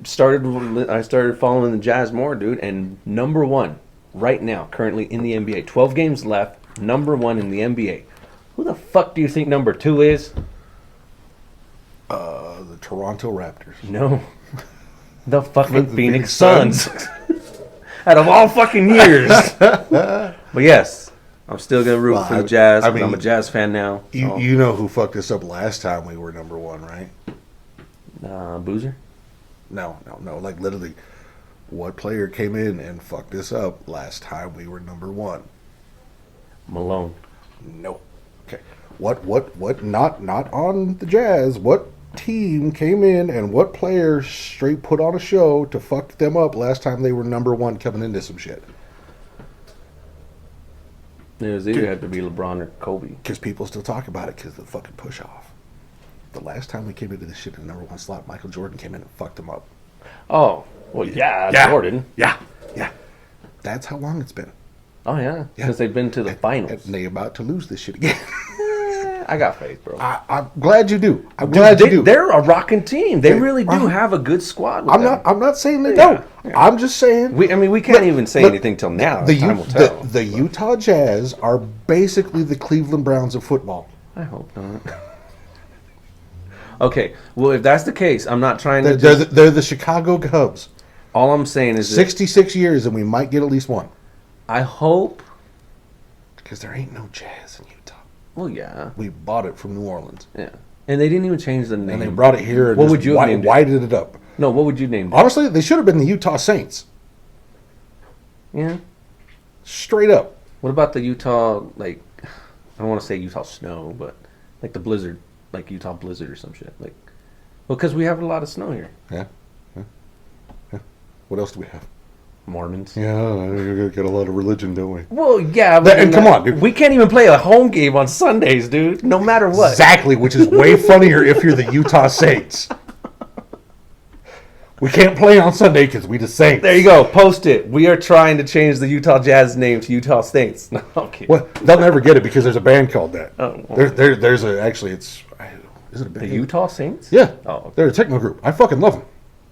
started following the Jazz more, dude. And number one right now, currently in the NBA, 12 games left. Number one in the NBA. Who the fuck do you think number two is? The Toronto Raptors. No, the fucking The Phoenix Phoenix Suns. Out of all fucking years. But yes, I'm still gonna root Well, for the Jazz. I 'Cause mean, I'm a Jazz fan now. You know who fucked us up last time we were number one, right? Boozer. No. Like literally, what player came in and fucked us up last time we were number one? Malone. No. Okay. What? Not on the Jazz. What team came in and what player straight put on a show to fuck them up last time they were number one coming into some shit? It was either had to be LeBron or Kobe. Because people still talk about it because of the fucking push off. The last time we came into this shit in the number one slot, Michael Jordan came in and fucked them up. Oh, well, yeah, Jordan. Yeah. That's how long it's been. Oh, yeah. Because they've been to the finals. And they about to lose this shit again. I got faith, bro. I'm glad you do. I'm Dude, glad you do. They're a rocking team. They really do Uh-huh. have a good squad. With them. I'm not saying they Yeah, don't. I'm just saying We can't even say look, anything till now. the, Time will tell. the Utah Jazz are basically the Cleveland Browns of football. I hope not. Okay, well, if that's the case, I'm not trying to. They're the Chicago Cubs. All I'm saying is that 66 years and we might get at least one. I hope. Because there ain't no Jazz in Utah. Well, yeah, We bought it from New Orleans. yeah, and they didn't even change the name. And they brought it here and What just would you have named it? whited it up. No, what would you name it? Honestly, they should have been the Utah Saints. Yeah. Straight up. What about the Utah, like, I don't want to say Utah snow, but like the blizzard, like Utah blizzard or some shit. Like, well, because we have a lot of snow here. Yeah. What else do we have? Mormons. Yeah, we got a lot of religion, don't we? Well, yeah, but And come on, dude. we can't even play a home game on Sundays, dude. No matter what. Exactly, which is way funnier if you're the Utah Saints. We can't play on Sunday because we the Saints. There you go. Post it. We are trying to change the Utah Jazz name to Utah Saints. No, okay. Well, they'll never get it because there's a band called that. Oh, well. There's a actually it's is it a band? The Utah Saints? Yeah. Oh, okay. They're a techno group. I fucking love them.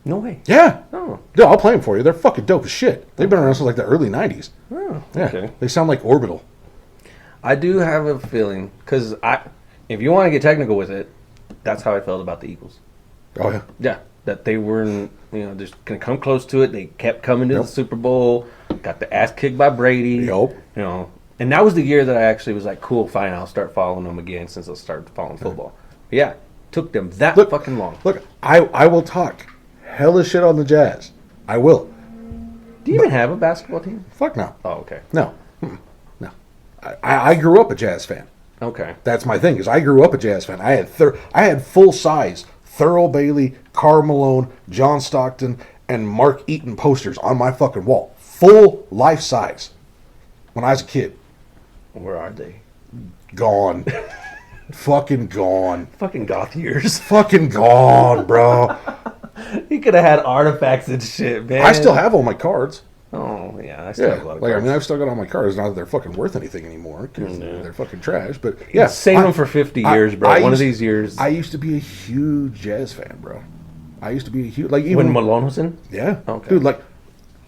No way. Yeah. Oh. No, I'll play them for you. They're fucking dope as shit. They've been around since like the early '90s. Oh, Yeah. okay. They sound like Orbital. I do have a feeling, because if you want to get technical with it, that's how I felt about the Eagles. Oh yeah. Yeah, that they weren't, just going to come close to it. They kept coming to Yep. the Super Bowl, got the ass kicked by Brady. Yup. And that was the year that I actually was like, cool, fine, I'll start following them again since I started following football. But yeah, took them that fucking long. Look, I will talk hella shit on the Jazz. I will. Do you even have a basketball team? Fuck no. Oh, okay. No. No. I grew up a Jazz fan. Okay. That's my thing. Is I grew up a Jazz fan. I had full size Thurl Bailey, Karl Malone, John Stockton, and Mark Eaton posters on my fucking wall. Full life size. When I was a kid. Where are they? Gone. Fucking gone. Fucking goth years. Fucking gone, bro. He could have had artifacts and shit, man. I still have all my cards. Oh, yeah, I still Yeah, have a lot of like cards. I've still got all my cards. Not that they're fucking worth anything anymore because they're fucking trash. But yeah, Save them for 50 years, bro. One of these years. I used to be a huge Jazz fan, bro. I used to be a huge even when Malone was in? yeah, Okay. dude.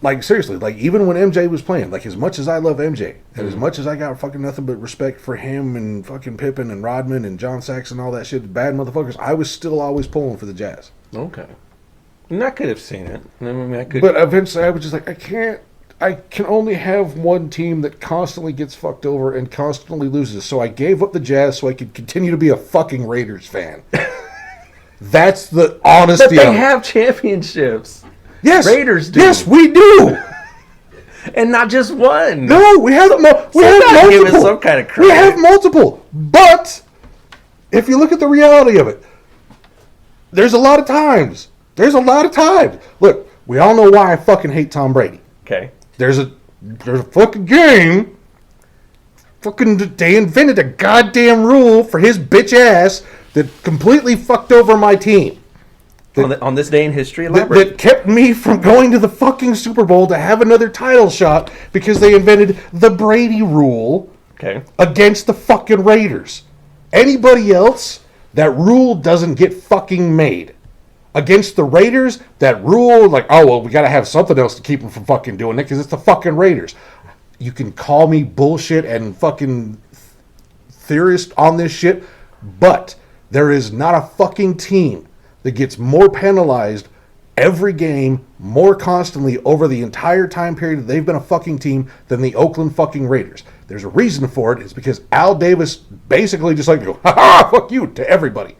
Like seriously, like even when MJ was playing, like as much as I love MJ, and as much as I got fucking nothing but respect for him and fucking Pippen and Rodman and John Sachs and all that shit, bad motherfuckers, I was still always pulling for the Jazz. Okay. And I could have seen it. I mean, I could. But eventually, I was just like, I I can only have one team that constantly gets fucked over and constantly loses. So I gave up the Jazz so I could continue to be a fucking Raiders fan. That's the honesty. But they of it. have championships. Yes, Raiders do. Yes, we do. And not just one. No, we have we have gotta give it multiple. some kind of We credit. have multiple. But if you look at the reality of it, there's a lot of times. Look, we all know why I fucking hate Tom Brady. Okay. There's a fucking game. Fucking they invented a goddamn rule for his bitch ass that completely fucked over my team. On this day in history, That kept me from going to the fucking Super Bowl to have another title shot because they invented the Brady rule Okay. against the fucking Raiders. Anybody else, that rule doesn't get fucking made. Against the Raiders, that rule, like, oh, well, we got to have something else to keep them from fucking doing it because it's the fucking Raiders. You can call me bullshit and fucking theorist on this shit, but there is not a fucking team that gets more penalized every game more constantly over the entire time period that they've been a fucking team than the Oakland fucking Raiders. There's a reason for it. It's because Al Davis basically just like to go, ha ha, fuck you to everybody.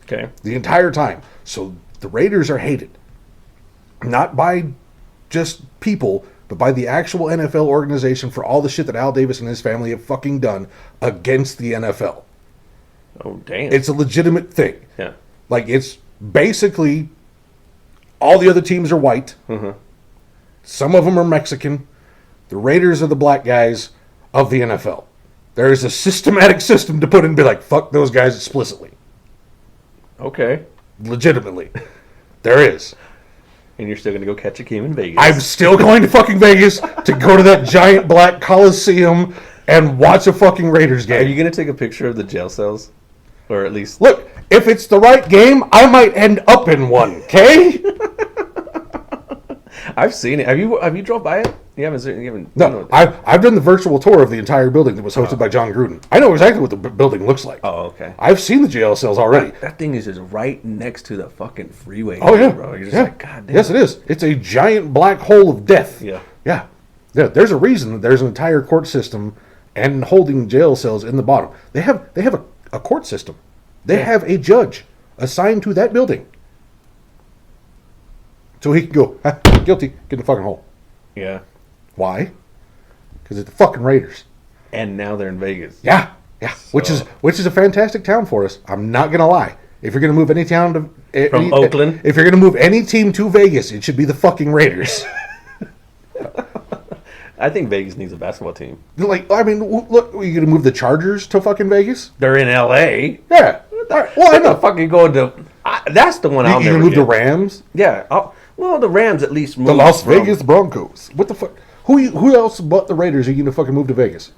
Okay. The entire time. So the Raiders are hated. Not by just people, but by the actual NFL organization for all the shit that Al Davis and his family have fucking done against the NFL. Oh, damn. It's a legitimate thing. Yeah. Like, it's basically all the other teams are white. Mm-hmm. Some of them are Mexican. The Raiders are the black guys of the NFL. There is a systematic system to put in and be like, fuck those guys explicitly. Okay. Legitimately. There is. And you're still going to go catch a game in Vegas. I'm still going to fucking Vegas to go to that giant black Coliseum and watch a fucking Raiders Are game. you going to take a picture of the jail cells? Or at least... Look, if it's the right game, I might end up in one, okay? I've seen it. Have you drove by it? You haven't seen it? No, I've done the virtual tour of the entire building that was hosted by John Gruden. I know exactly what the building looks like. Oh, okay. I've seen the jail cells already. That thing is just right next to the fucking freeway. Oh, yeah. Bro. You're just Yeah. like, God damn. Yes, it is. It's a giant black hole of death. Yeah. Yeah. Yeah. There's a reason that there's an entire court system and holding jail cells in the bottom. They have a court system. They have a judge assigned to that building. So he can go, guilty, get in the fucking hole. Yeah. Why? Because it's the fucking Raiders. And now they're in Vegas. Yeah. Yeah. Which is a fantastic town for us. I'm not gonna lie. If you're gonna move any town to From Oakland? if you're gonna move any team to Vegas, it should be the fucking Raiders. I think Vegas needs a basketball team. Like, I mean, look, are you gonna move the Chargers to fucking Vegas? They're in L.A. Yeah. All right. Well, I What the know. fuck you going to... that's the one I'll You never can move get. the Rams, Yeah. Well, the Rams at least moved the Las from- Vegas Broncos. What the fuck? Who else but the Raiders are you gonna fucking move to Vegas?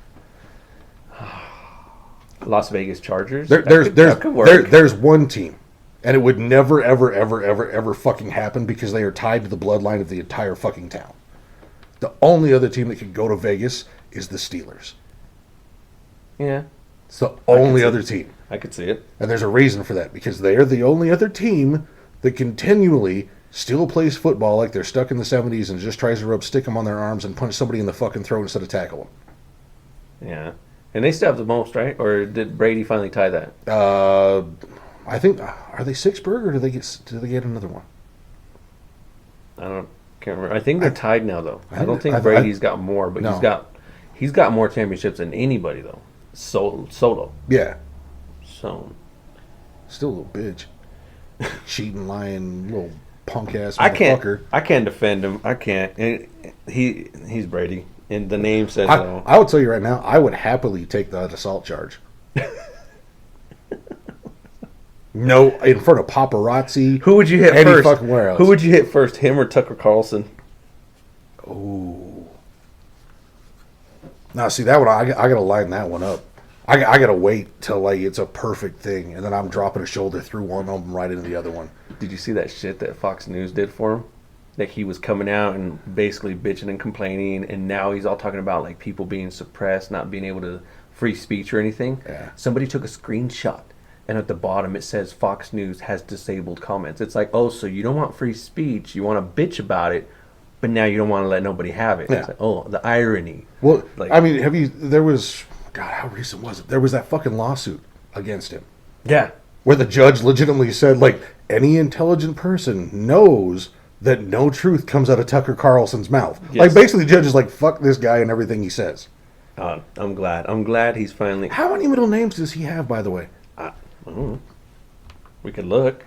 Las Vegas Chargers. There's could work. there's one team, and it would never ever ever ever ever fucking happen because they are tied to the bloodline of the entire fucking town. The only other team that could go to Vegas is the Steelers. Yeah, It's the only see other team, I could see it. and there's a reason for that because they are the only other team that continually still plays football like they're stuck in the 70s and just tries to rub stickum on their arms and punch somebody in the fucking throat instead of tackle them. Yeah, and they still have the most, right? Or did Brady finally tie that? I think are they Sixburg or do they get another one? I can't remember. I think they're tied now, though. I don't think I- Brady's got more, but No. he's got more championships than anybody though. Solo. Yeah, So still a little bitch, cheating, lying, little punk ass I motherfucker. can't defend him. I can't. And he's Brady, and the name says so. I would tell you right now, I would happily take that assault charge. No, in front of paparazzi. Who would you hit any first? fucking where else. Who would you hit first, him or Tucker Carlson? Ooh. Now, see that one. I gotta line that one up. I gotta wait till like it's a perfect thing, and then I'm dropping a shoulder through one of them right into the other one. Did you see that shit that Fox News did for him? Like he was coming out and basically bitching and complaining, and now he's all talking about like people being suppressed, not being able to free speech or anything. Yeah. Somebody took a screenshot, and at the bottom it says Fox News has disabled comments. It's like, oh, so you don't want free speech? You want to bitch about it? but now you don't want to let nobody have it. Yeah. It's like, oh, the irony. Well, Like- I mean, there was, God, how recent was it? There was that fucking lawsuit against him Yeah. where the judge legitimately said, like, any intelligent person knows that no truth comes out of Tucker Carlson's mouth. Yes. Like, basically, the judge is like, fuck this guy and everything he says. I'm glad. I'm glad he's finally. How many middle names does he have, by the way? We could look.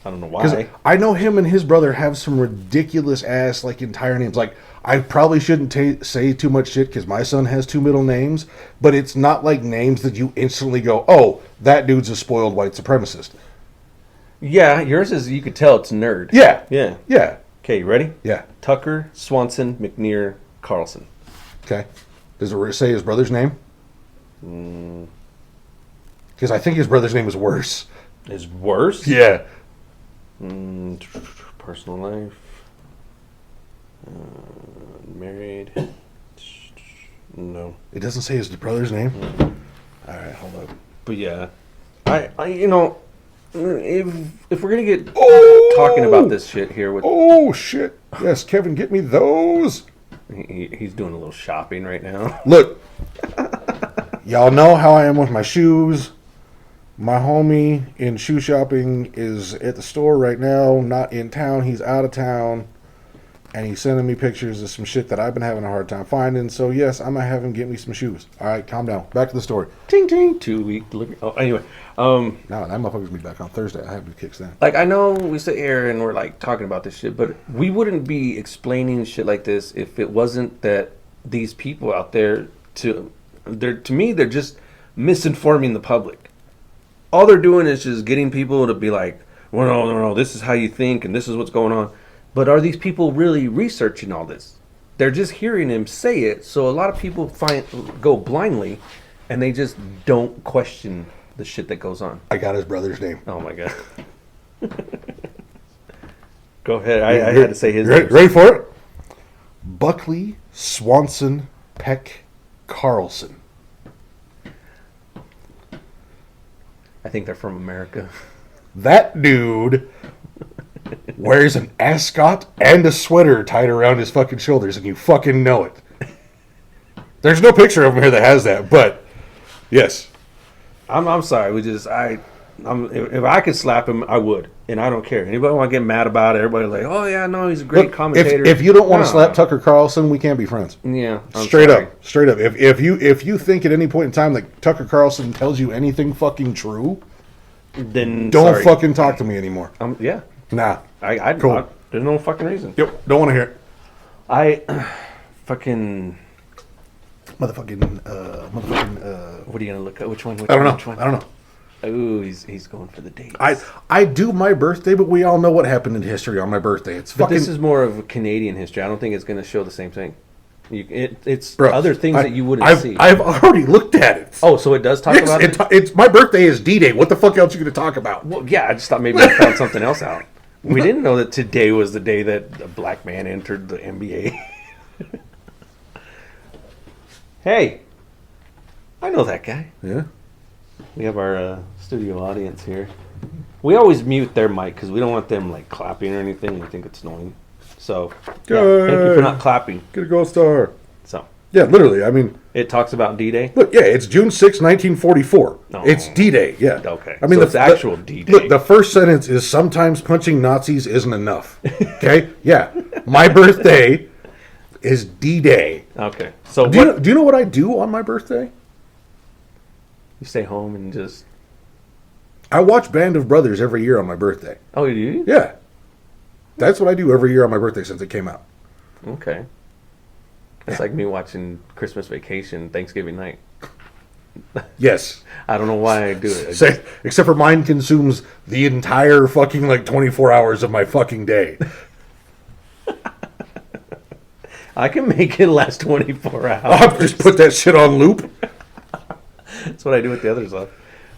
I don't know Because why. I know him and his brother have some ridiculous ass, like, entire names. Like, I probably shouldn't say too much shit because my son has 2 middle names, but it's not like names that you instantly go, oh, that dude's a spoiled white supremacist. Yeah, yours is. You could tell it's nerd. Yeah. Yeah. Yeah. Okay, you ready? Yeah. Tucker, Swanson, McNear, Carlson. Okay. Does it say his brother's name? Because I think his brother's name is worse. Is worse? Yeah. Personal life. Married. No. It doesn't say his brother's name? All right, hold up. But yeah, I you know, if we're gonna get Oh! talking about this shit here with Oh, shit. Yes, Kevin, get me those. he's doing a little shopping right now. Look, y'all know how I am with my shoes. My homie in shoe shopping is at the store right now, not in town. He's out of town. And he's sending me pictures of some shit that I've been having a hard time finding. So, yes, I'm going to have him get me some shoes. All right, calm down. Back to the story. Ting ting. 2-week delivery. Oh, anyway, No, that motherfucker's going to be back on Thursday. I have to kicks then. like I know we sit here and we're like talking about this shit, but we wouldn't be explaining shit like this if it wasn't that these people out there to me they're just misinforming the public. All they're doing is just getting people to be like, well, no, this is how you think and this is what's going on. But are these people really researching all this? They're just hearing him say it, so a lot of people go blindly, and they just don't question the shit that goes on. I got his brother's name. Oh my god! Go ahead. I had to say his Ready, name. ready for it? Buckley Swanson Peck Carlson. I think they're from America. That dude wears an ascot and a sweater tied around his fucking shoulders, and you fucking know it. There's no picture of him here that has that, but yes. I'm sorry. If I could slap him, I would, and I don't care. Anybody want to get mad about it? Everybody like, oh yeah, no, he's a great Look, commentator. if you don't want to No. slap Tucker Carlson, we can't be friends. Yeah, I'm Straight sorry. up. If you think at any point in time that Tucker Carlson tells you anything fucking true, Then don't sorry. fucking talk to me anymore. Yeah, Nah. I Cool. there's no fucking reason. Yep. Don't want to hear it. I fucking. Motherfucking. What are you gonna look at? Which one? I don't know. Which one? I don't know. Oh, he's going for the dates. I do my birthday, but we all know what happened in history on my birthday. It's But fucking. this is more of a Canadian history. I don't think it's going to show the same thing. It's Bro, other things that you wouldn't see. I've already looked at it. Oh, so it does talk Yes, about it? it's my birthday is D-Day. What the fuck else you going to talk about? Well, yeah, I just thought maybe I found something else out. We didn't know that today was the day that a black man entered the NBA. Hey, I know that guy. Yeah. We have our studio audience here. We always mute their mic because we don't want them like clapping or anything. We think it's annoying. So, yeah, thank you for not clapping. Get a gold star. So, Yeah, literally. I mean, it talks about D-Day. look, yeah, it's June 6, 1944. No. It's D-Day, yeah. Okay, I mean, so it's actual D-Day. Look, the first sentence is sometimes punching Nazis isn't enough. Okay? Yeah. My birthday is D-Day. Okay, so Do you know what I do on my birthday? you stay home and just... I watch Band of Brothers every year on my birthday. Oh, you do? Yeah. That's what I do every year on my birthday since it came out. Okay. It's like me watching Christmas Vacation Thanksgiving night. Yes. I don't know why I do it. Except for mine consumes the entire fucking 24 hours of my fucking day. I can make it last 24 hours. I'll just put that shit on loop. That's what I do with the other stuff.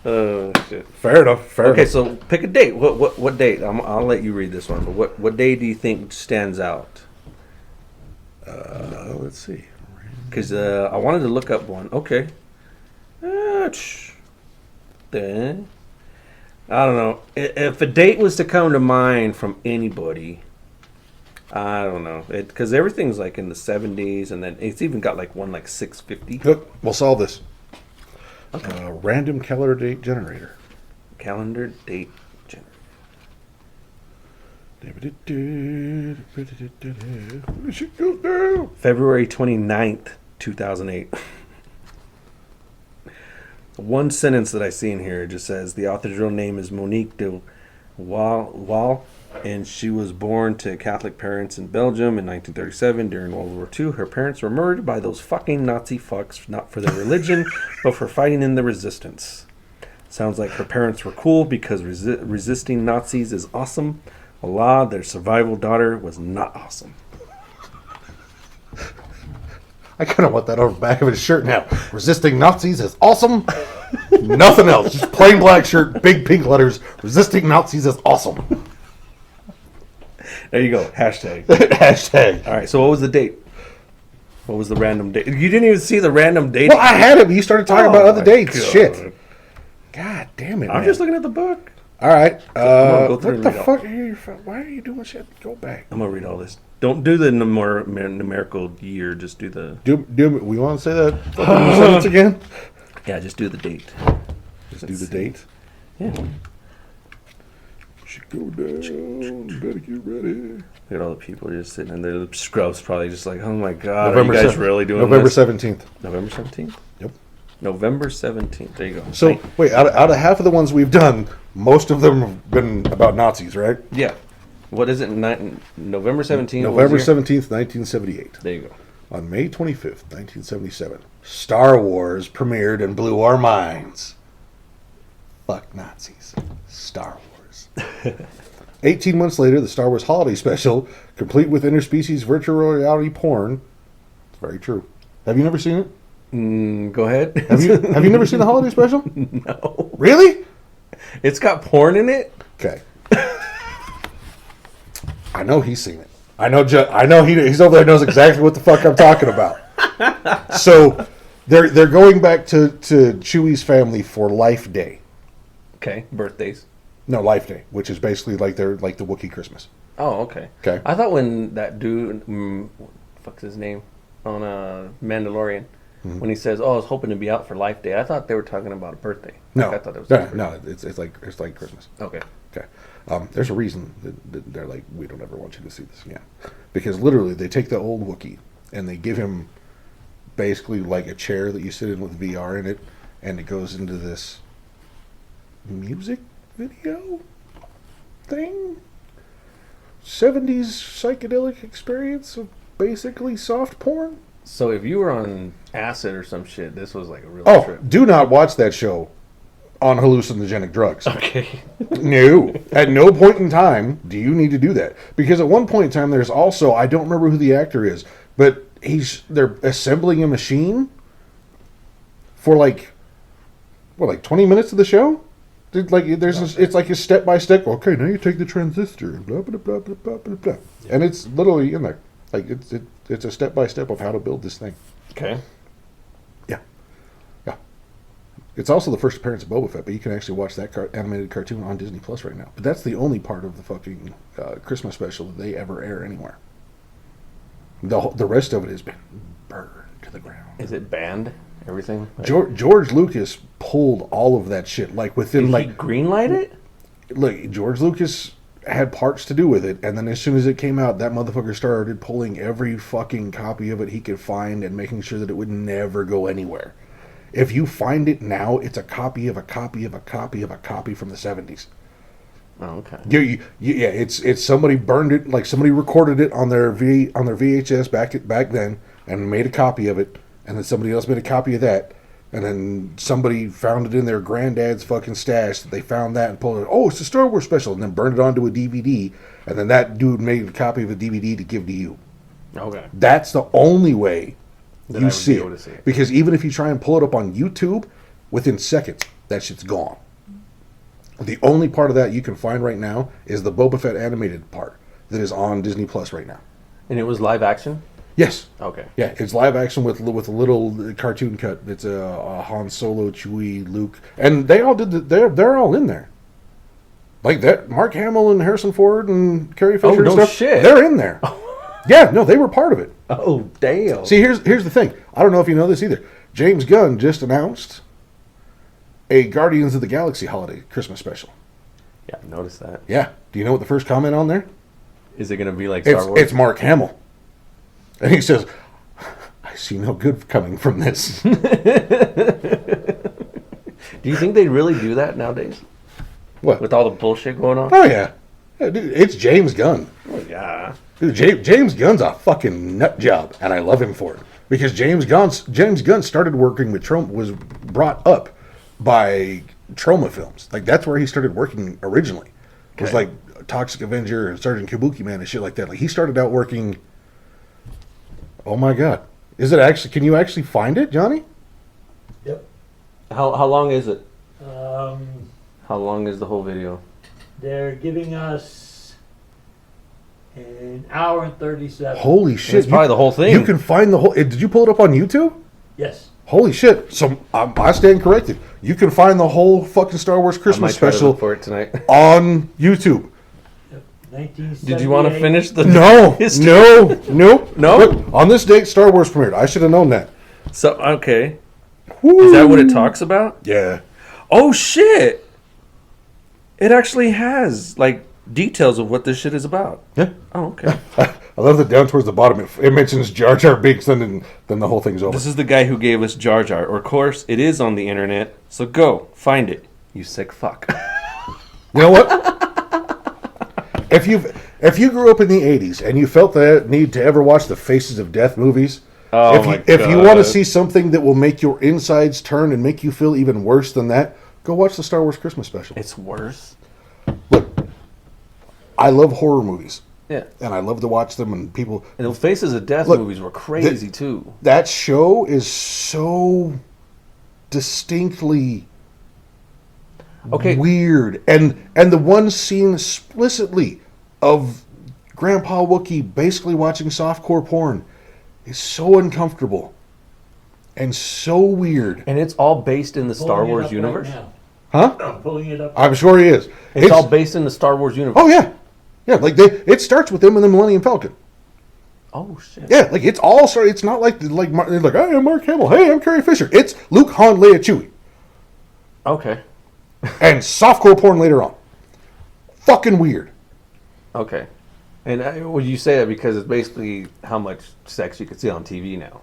Oh, shit. Fair enough. Okay, so pick a date. What date? I'll let you read this one. But what day do you think stands out? Let's see. Because I wanted to look up one. Okay. Then I don't know. If a date was to come to mind from anybody, I don't know. Because everything's like in the 70s, and then it's even got like one like 650 Look, we'll solve this. Random calendar date generator. calendar date. Shit goes down. February 29th, 2008. One sentence that I see in here just says the author's real name is Monique de Waal, and she was born to Catholic parents in Belgium in 1937 during World War II. Her parents were murdered by those fucking Nazi fucks, not for their religion, but for fighting in the resistance. Sounds like her parents were cool because resisting Nazis is awesome. Allah, their survival daughter, was not awesome. I kind of want that on the back of his shirt now. Resisting Nazis is awesome. Nothing else. Just plain black shirt, big pink letters. Resisting Nazis is awesome. There you go. Hashtag. Hashtag. All right. So what was the date? What was the random date? You didn't even see the random date. Well, I had it. You started talking about other dates. God. Shit. God damn it, I'm man. just looking at the book. All right. Go through What and the read all. fuck? Why are you doing shit? Go back. I'm gonna read all this. Don't do the numerical year. Just do the We want to say that fucking sentence again? just do the date. Just do the date. Yeah. Should go down. Better get ready. Look at all the people just sitting in there. The scrubs probably just like, oh my god, November are you guys 7th. really doing November this? 17th. November 17th. Yep. November 17th. There you go. So, wait, out of half of the ones we've done, most of them have been about Nazis, right? Yeah. What is it? November 17th. November what was your- 17th, 1978. There you go. On May 25th, 1977, Star Wars premiered and blew our minds. Fuck Nazis. Star Wars. 18 months later, the Star Wars Holiday Special, complete with interspecies virtual reality porn. It's very true. Have you never seen it? Go ahead. Have you never seen the Holiday Special? No. Really? It's got porn in it. Okay. I know he's seen it. I know he's over there knows exactly what the fuck I'm talking about. So they're going back to Chewie's family for Life Day. Okay. Birthdays. No, Life Day, which is basically like the Wookiee Christmas. Oh, okay. Okay. I thought when that dude, what the fuck's his name, on Mandalorian, when he says, "Oh, I was hoping to be out for Life Day," I thought they were talking about a birthday. No, I thought that was no, it's like Christmas. Okay. Okay. There's a reason that they're like, we don't ever want you to see this again, because literally they take the old Wookiee and they give him basically like a chair that you sit in with VR in it, and it goes into this music video thing, 70s psychedelic experience of basically soft porn. So if you were on acid or some shit, this was like a real Oh, trip. do not watch that show on hallucinogenic drugs. Okay. No. At no point in time do you need to do that. Because at one point in time, there's also, I don't remember who the actor is, but they're assembling a machine for like 20 minutes of the show? It's like a step-by-step, okay, now you take the transistor, and blah, blah, blah, blah, blah, blah, blah. And it's literally in there. Like, it's a step-by-step of how to build this thing. Okay. Yeah. Yeah. It's also the first appearance of Boba Fett, but you can actually watch that animated cartoon on Disney Plus right now. But that's the only part of the fucking Christmas special that they ever air anywhere. The rest of it has been burned to the ground. Is it banned? Everything? Like, George Lucas pulled all of that shit. Like within did like he greenlight it? Look, George Lucas had parts to do with it, and then as soon as it came out, that motherfucker started pulling every fucking copy of it he could find and making sure that it would never go anywhere. If you find it now, it's a copy of a copy of a copy of a copy from the 70s. Oh, okay. Yeah, it's somebody burned it, like somebody recorded it on their VHS back then and made a copy of it, and then somebody else made a copy of that. And then somebody found it in their granddad's fucking stash. They found that and pulled it. Oh, it's a Star Wars special. And then burned it onto a DVD. And then that dude made a copy of a DVD to give to you. Okay. That's the only way That I you would see be able to it. see it. Because even if you try and pull it up on YouTube, within seconds, that shit's gone. The only part of that you can find right now is the Boba Fett animated part that is on Disney Plus right now. And it was live action? Yes. Okay. Yeah, it's live action with a little cartoon cut. It's a Han Solo, Chewie, Luke, and they all did. They're all in there. Like that, Mark Hamill and Harrison Ford and Carrie Fisher. no and stuff, shit. They're in there. Yeah, no, they were part of it. Oh, damn. See, here's the thing. I don't know if you know this either. James Gunn just announced a Guardians of the Galaxy holiday Christmas special. Yeah, I noticed that. Yeah. Do you know what the first comment on there? Is it going to be like Star It's, Wars? it's Mark Hamill. And he says, I see no good coming from this. Do you think they really do that nowadays? What? With all the bullshit going on? Oh, yeah. Yeah, dude, it's James Gunn. Oh, yeah. Dude, James Gunn's a fucking nut job, and I love him for it. Because James Gunn started working with Troma, was brought up by Troma Films. Like, that's where he started working originally. It was Okay. like Toxic Avenger and Sergeant Kabuki Man and shit like that. Like, he started out working... Oh, my God. Is it actually... Can you actually find it, Johnny? Yep. How long is it? Um, How long is the whole video? they're giving us an hour and 37. Holy shit. It's probably the whole thing. You can find the whole... Did you pull it up on YouTube? Yes. Holy shit. So, I stand corrected. You can find the whole fucking Star Wars I might Christmas try to special look for it tonight. on YouTube. Yep. 1978. Did you want to finish the No, history? no, nope. No? Look, on this date, Star Wars premiered. I should have known that. So okay, Woo. is that what it talks about? Yeah. Oh shit! It actually has like details of what this shit is about. Yeah. Oh okay. I love that down towards the bottom it mentions Jar Jar Binks and then the whole thing's over. This is the guy who gave us Jar Jar. Or of course, it is on the internet. So go find it. You sick fuck. You know what? If you grew up in the 80s and you felt the need to ever watch the Faces of Death movies, Oh if my you want to God. see something that will make your insides turn and make you feel even worse than that, go watch the Star Wars Christmas special. It's worse. Look, I love horror movies Yeah. and I love to watch them and people And the Faces of Death Look, movies were crazy too. that show is so distinctly Okay. weird, and the one scene explicitly of Grandpa Wookie basically watching softcore porn is so uncomfortable and so weird. And it's all based in the Star Pulling it Wars up universe. Right now. Huh? I'm pulling it up. I'm sure he is. It's all based in the Star Wars universe. Oh yeah, yeah. Like it starts with them in the Millennium Falcon. Oh shit. Yeah, like it's all sorry. It's not like they're like hey, I'm Mark Hamill. Hey, I'm Carrie Fisher. It's Luke, Han, Leia, Chewie, Okay. and softcore porn later on. Fucking weird. Okay. And would you say that because it's basically how much sex you could see on TV now?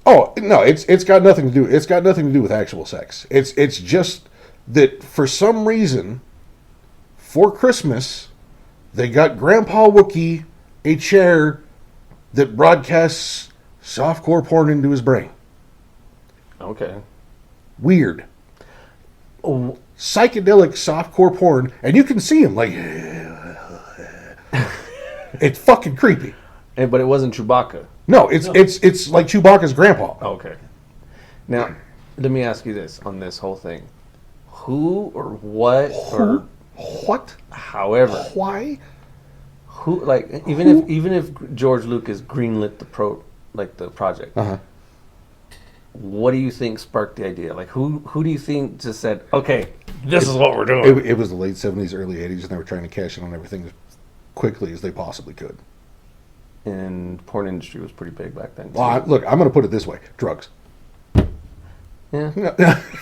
Oh no, it's got nothing to do. It's got nothing to do with actual sex. It's just that for some reason, for Christmas, they got Grandpa Wookie a chair that broadcasts softcore porn into his brain. Okay. Weird, Oh, psychedelic softcore porn, and you can see him like. It's fucking creepy. but it wasn't Chewbacca. No, it's like Chewbacca's grandpa. Okay. Now, let me ask you this on this whole thing: who or what or What? however Why? who like even if George Lucas greenlit the project, Uh huh. what do you think sparked the idea? Like who do you think just said, okay, this is what we're doing? It was the late 70s, early 80s, and they were trying to cash in on everything as quickly as they possibly could. And porn industry was pretty big back then. Too. Well, look, I'm going to put it this way: drugs. Yeah, No,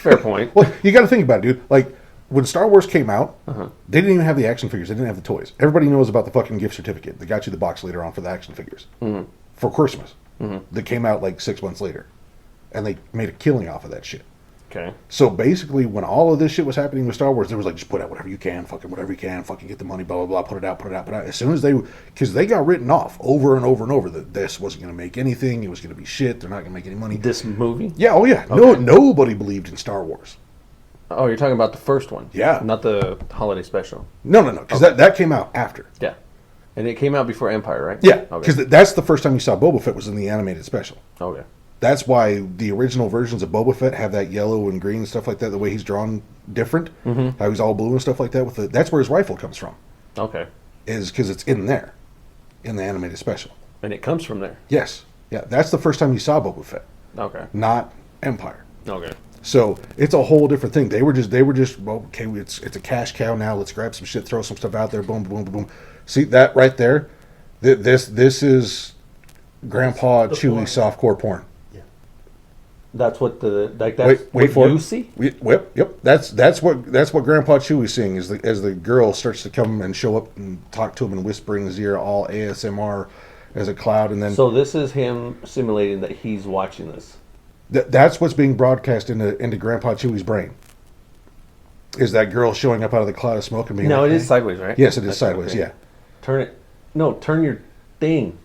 fair point. well, you got to think about it, dude. Like when Star Wars came out, Uh-huh. they didn't even have the action figures. They didn't have the toys. Everybody knows about the fucking gift certificate. They got you the box later on for the action figures for Christmas. That came out like 6 months later, and they made a killing off of that shit. Okay. So basically, when all of this shit was happening with Star Wars, there was like, just put out whatever you can, fucking whatever you can, fucking get the money, blah, blah, blah, put it out, put it out, put it out. As soon as because they got written off over and over and over that this wasn't going to make anything, it was going to be shit, they're not going to make any money. This movie? Yeah, oh yeah. No, nobody believed in Star Wars. Oh, you're talking about the first one? Yeah. Not the holiday special. No, because that came out after. Yeah. And it came out before Empire, right? Yeah, Okay. because that's the first time you saw Boba Fett was in the animated special. Okay. That's why the original versions of Boba Fett have that yellow and green and stuff like that. The way he's drawn different, how he's all blue and stuff like that. That's where his rifle comes from. Okay. Is because it's in there, in the animated special. And it comes from there. Yes, yeah, that's the first time you saw Boba Fett, Okay. not Empire. Okay. So it's a whole different thing. They were just well, okay, it's a cash cow now. Let's grab some shit, throw some stuff out there, boom, boom, boom, boom. See that right there? This is Grandpa The Chewy porn. softcore porn. That's what the like. That's Wait what for you it. see. Yep. That's what Grandpa Chewy's seeing as the girl starts to come and show up and talk to him and whisper in his ear, all ASMR as a cloud, and then So this is him simulating that he's watching this. that's what's being broadcast into Grandpa Chewy's brain. Is that girl showing up out of the cloud of smoke and being No, like, it is "Hey." sideways, right? Yes, it is Okay, sideways. okay. Yeah. Turn it. No, turn your thing.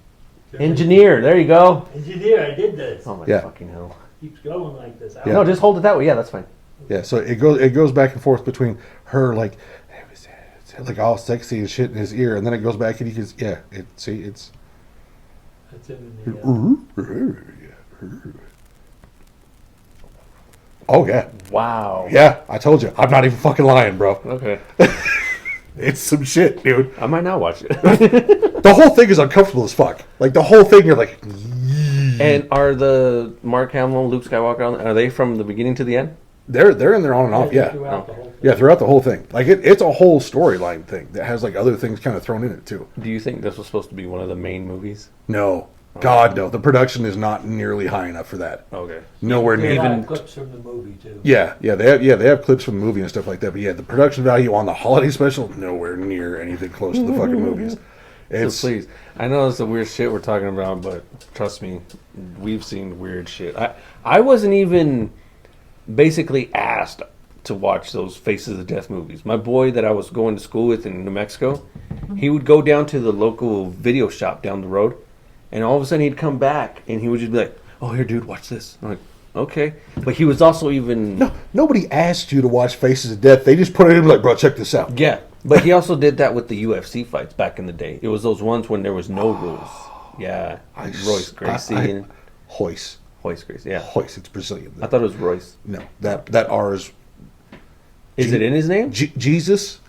Engineer. There you go. Engineer, I did this. Oh my Yeah. fucking hell. Keeps going like this. Yeah. No, just hold it that way. Yeah, that's fine. Yeah, so it goes back and forth between her like all sexy and shit in his ear, and then it goes back and you can it's That's him in the. oh yeah, Wow. yeah. I told you, I'm not even fucking lying, bro. Okay. It's some shit, dude. I might not watch it. The whole thing is uncomfortable as fuck. Like the whole thing, you're like, And are the Mark Hamill, Luke Skywalker, are they from the beginning to the end? they're in there on and off, yeah, Throughout the whole thing. yeah, throughout the whole thing. Like it's a whole storyline thing that has like other things kind of thrown in it too. Do you think this was supposed to be one of the main movies? No, God no, the production is not nearly high enough for that. Okay. Nowhere There are a near. lot Even- of clips from the movie too. Yeah, they have clips from the movie and stuff like that. But yeah, the production value on the holiday special nowhere near anything close to the fucking movies. It's So please, I know it's the weird shit we're talking about, but trust me, we've seen weird shit. I wasn't even basically asked to watch those Faces of Death movies. My boy that I was going to school with in New Mexico, he would go down to the local video shop down the road, and all of a sudden he'd come back and he would just be like, "Oh, here, dude, watch this." I'm like, "Okay," but he was also even nobody asked you to watch Faces of Death. They just put it in like, bro, check this out. yeah. But he also did that with the UFC fights back in the day. It was those ones when there was no rules. Yeah, Royce Gracie and Hoist, Royce Gracie. Yeah, Hoist. It's Brazilian. I thought it was Royce. No, that R is Is it in his name? Jesus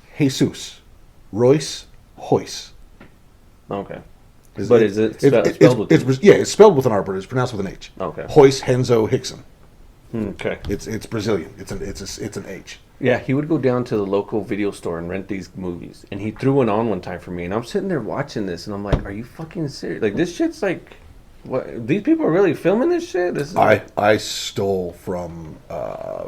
Royce Hoist. Okay. But is it spelled with it's spelled with an R, but it's pronounced with an H. Okay. Hoist Henzo Hickson. Okay. It's Brazilian. It's an H. Yeah, he would go down to the local video store and rent these movies, and he threw one on one time for me, and I'm sitting there watching this, and I'm like, "Are you fucking serious? Like this shit's like, what? These people are really filming this shit? This is I stole from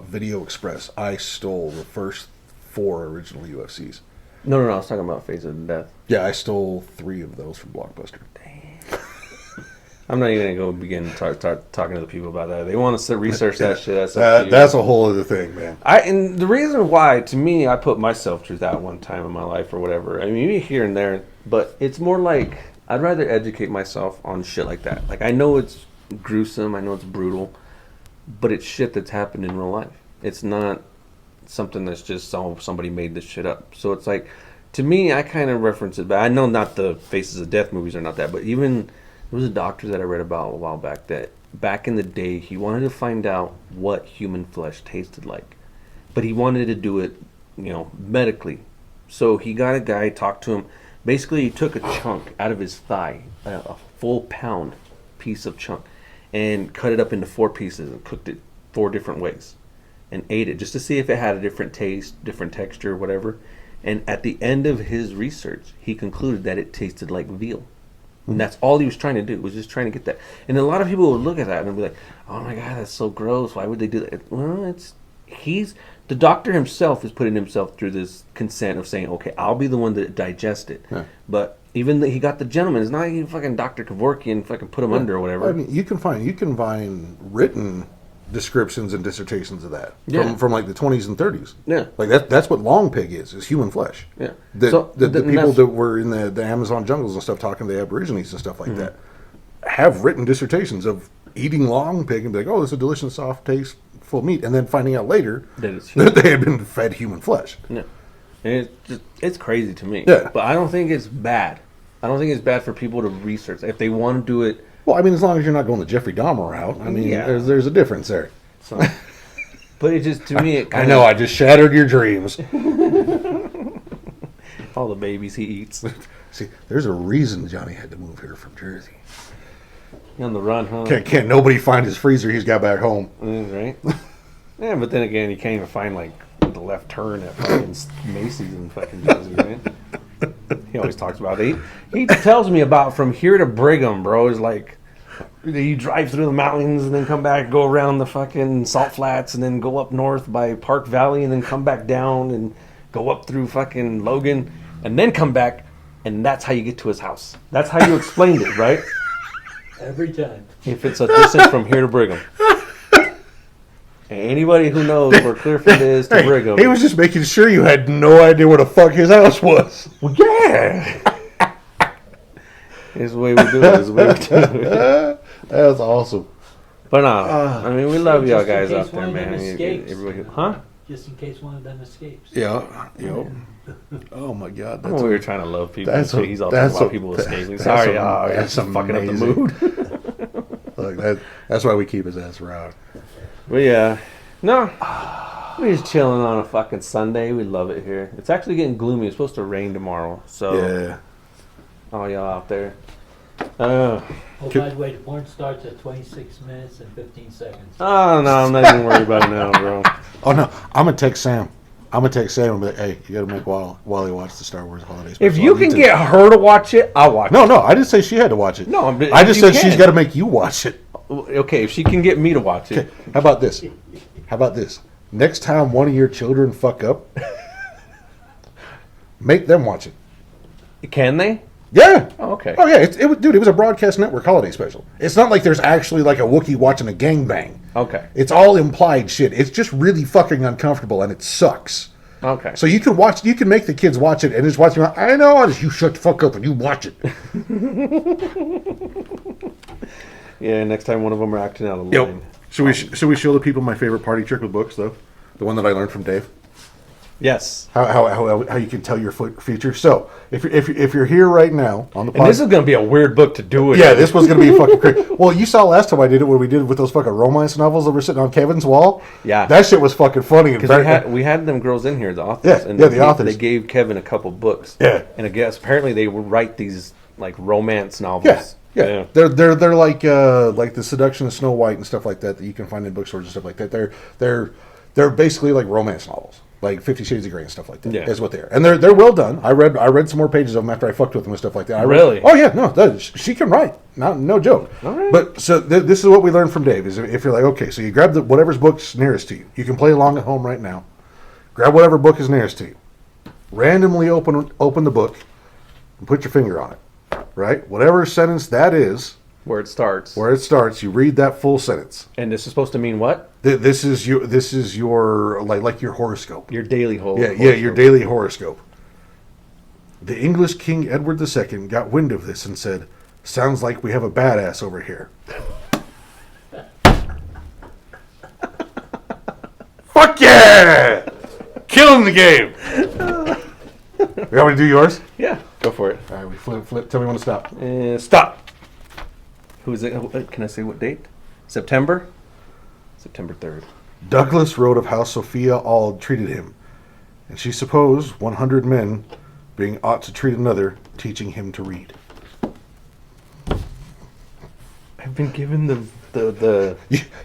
Video Express. I stole the first 4 original UFCs. no. I was talking about Face of Death. Yeah, I stole 3 of those from Blockbuster. I'm not even gonna go begin to start talking to the people about that. They want us to research that shit. That's up to you. That's a whole other thing, man. And the reason why, to me, I put myself through that one time in my life or whatever. I mean, maybe here and there, but it's more like I'd rather educate myself on shit like that. Like I know it's gruesome, I know it's brutal, but it's shit that's happened in real life. It's not something that's just somebody made this shit up. So it's like, to me, I kind of reference it. But I know not the Faces of Death movies are not that, but even there was a doctor that I read about a while back that back in the day he wanted to find out what human flesh tasted like, but he wanted to do it, medically. So he got a guy, talked to him. Basically, he took a chunk out of his thigh, a full pound piece of chunk, and cut it up into 4 pieces and cooked it 4 different ways, and ate it just to see if it had a different taste, different texture, whatever. And at the end of his research, he concluded that it tasted like veal. And that's all he was trying to do, was just trying to get that. And a lot of people would look at that and be like, "Oh my God, that's so gross. Why would they do that?" Well, the doctor himself is putting himself through this consent of saying, "Okay, I'll be the one to digest it." Yeah. But even he got the gentleman. It's not like he fucking Dr. Kevorkian fucking put him under or whatever. I mean, you can find written descriptions and dissertations of that Yeah. from like the 20s and 30s. Yeah. Like that's what long pig is human flesh. Yeah. The So, the and people that's- that were in the Amazon jungles and stuff talking to the Aborigines and stuff like Mm-hmm. that have written dissertations of eating long pig and be like, "Oh, this is a delicious, soft, tasteful meat," and then finding out later That it's human. that they had been fed human flesh. No. And it's crazy to me. Yeah. But I don't think it's bad. I don't think it's bad for people to research. If they want to do it, Well, I mean, as long as you're not going the Jeffrey Dahmer route, I mean, Yeah. there's a difference there. so. But it just, to me, it I kind know, I just shattered your dreams. all the babies he eats. See, there's a reason Johnny had to move here from Jersey. On the run, huh? Can't nobody find his freezer he's got back home. Right? Yeah, but then again, you can't even find, like, the left turn at fucking Macy's in fucking Jersey, right? He always talks about. He tells me about from here to Brigham, bro. Is like you drive through the mountains and then come back, go around the fucking salt flats, and then go up north by Park Valley, and then come back down and go up through fucking Logan, and then come back, and that's how you get to his house. That's how you explained it, right? Every time. If it's a distance from here to Brigham. Anybody who knows where Clearfield is to Brigham. He was just making sure you had no idea where the fuck his house was. Well, yeah. It's the way we do it. It's the way we do it. That's awesome. But no, I mean, we love y'all Just in guys case out there, one of them man. escapes. Everybody, huh? Just in case one of them escapes. Yeah. Yep. Oh my God. Well, we were trying to love people. that's He's all that's talking about people that's escaping. that's Sorry, that's that's fucking up the amazing. mood. Look, that's why we keep his ass around. But yeah, no, we're just chilling on a fucking Sunday. We love it here. It's actually getting gloomy. It's supposed to rain tomorrow. So, Yeah. all y'all out there. Oh, by the way, the porn starts at 26 minutes and 15 seconds. Oh, no, I'm not even worried about it now, bro. Oh no, I'm gonna text Sam. I'm gonna text Sam and be like, "Hey, you gotta make Wally watch the Star Wars Holiday Special." If you on can YouTube." get her to watch it, I'll watch no, I didn't say she had to watch it. No, but I if just you said she's can. got to make you watch it. it. Okay, if she can get me to watch it. Okay, how about this? How about this? Next time one of your children fuck up, make them watch it. Can they? Yeah. Oh, okay. Oh yeah, dude, it was a broadcast network holiday special. It's not like there's actually like a Wookiee watching a gangbang. Okay. It's all implied shit. It's just really fucking uncomfortable and it sucks. Okay. So you can make the kids watch it and just watch them. I know, you shut the fuck up and you watch it. Yeah, next time one of them are acting out of Yep. line. Should we show the people my favorite party trick with books though? The one that I learned from Dave. Yes. How you can tell your future. So if you're here right now on the And this is going to be a weird book to do it. yeah, in. this was gonna be fucking crazy. Well, you saw last time I did it when we did it with those fucking romance novels that were sitting on Kevin's wall. Yeah. that shit was fucking funny. And Because very, we had them girls in here, the authors. Yeah, and yeah, they the authors. They gave Kevin a couple books. Yeah. And I guess apparently they would write these like romance novels. yeah. They're like the Seduction of Snow White and stuff like that you can find in bookstores and stuff like that. They're basically like romance novels, like 50 Shades of Grey and stuff like that. Yeah. Is what they are, and they're well done. I read some more pages of them after I fucked with them and stuff like that. Really? Oh yeah, no, she can write, no joke. All right. But so this is what we learned from Dave: is if you're like, okay, so you grab whatever's book's nearest to you. You can play along at home right now. Grab whatever book is nearest to you. Randomly open the book and put your finger on it. Right? Whatever sentence that is, Where it starts. where it starts, you read that full sentence. And this is supposed to mean what? This is your like your horoscope. Your daily whole. Yeah, your daily horoscope. The English King Edward II got wind of this and said, "Sounds like we have a badass over here." Fuck yeah! Killing the game. You want me to do yours? Yeah. Go for it. All right, we flip. Tell me when to stop. Stop. Who is it? Can I say what date? September 3rd. Douglas wrote of how Sophia Auld treated him, and she supposed 100 men being ought to treat another, teaching him to read. I've been given the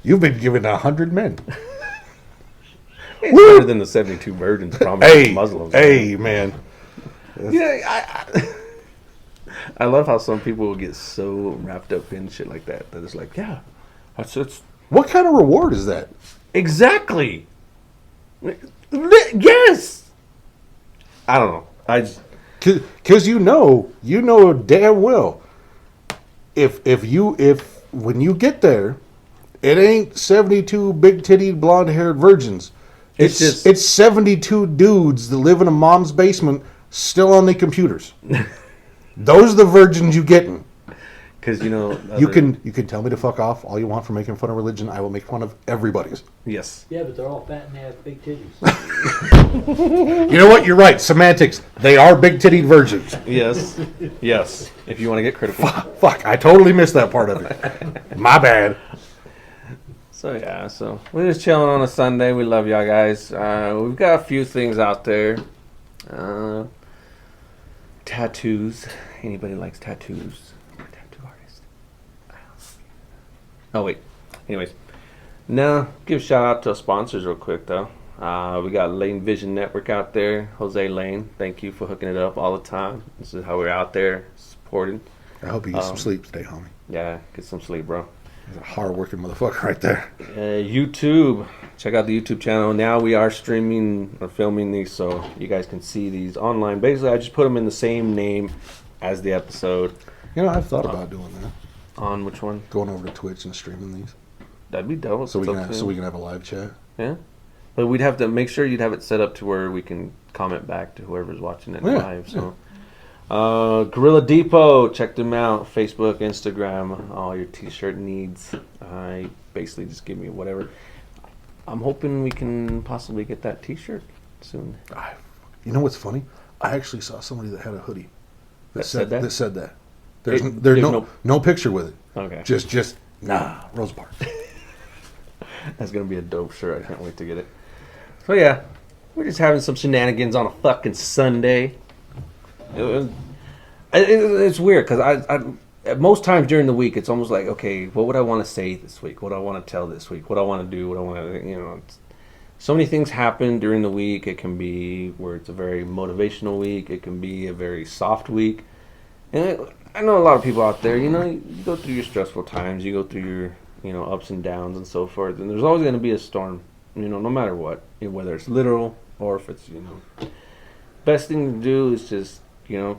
You've been given 100 men. it's better than the 72 virgins promised to Muslims. Hey, man. Yeah, I love how some people will get so wrapped up in shit like that it's like, yeah, it's What kind of reward is that? exactly. Yes. I don't know. I just, Because you know damn well, if when you get there, it ain't 72 big titted blonde haired virgins. It's 72 dudes that live in a mom's basement still on the computers. Those are the virgins you getting. because You can tell me to fuck off all you want for making fun of religion. I will make fun of everybody's. Yes. Yeah, but they're all fat and they have big titties. You know what? You're right. Semantics. They are big titted virgins. Yes. Yes. If you want to get critical. Fuck. I totally missed that part of it. My bad. So yeah, so we're just chilling on a Sunday. We love y'all guys. We've got a few things out there. Tattoos. Anybody likes tattoos? Tattoo artist. Oh wait. Anyways, no. Give a shout out to our sponsors real quick though. We got Lane Vision Network out there. Jose Lane, thank you for hooking it up all the time. This is how we're out there supporting. I hope you get some sleep today, homie. Yeah, get some sleep, bro. He's a hard-working motherfucker right there. YouTube. Check out the YouTube channel. Now we are streaming or filming these so you guys can see these online. Basically, I just put them in the same name as the episode. You know, I've thought about doing that. On which one? Going over to Twitch and streaming these. That'd be dope. So we can have a live chat. Yeah. But we'd have to make sure you'd have it set up to where we can comment back to whoever's watching it live. So, Gorilla Depot, check them out. Facebook, Instagram, all your t-shirt needs. I basically just give me whatever. I'm hoping we can possibly get that t-shirt soon. You know what's funny? I actually saw somebody that had a hoodie That said that? That said that. There's There's no picture with it. Okay. Just Rosa Parks. That's going to be a dope shirt. I can't wait to get it. So, yeah. We're just having some shenanigans on a fucking Sunday. It's weird because I most times during the week, it's almost like, okay, what would I want to say this week? What do I want to tell this week? What do I want to do? What I want to, so many things happen during the week. It can be where it's a very motivational week. It can be a very soft week. And I know a lot of people out there, you go through your stressful times. You go through your, ups and downs and so forth. And there's always going to be a storm, no matter what, whether it's literal or if it's, best thing to do is just,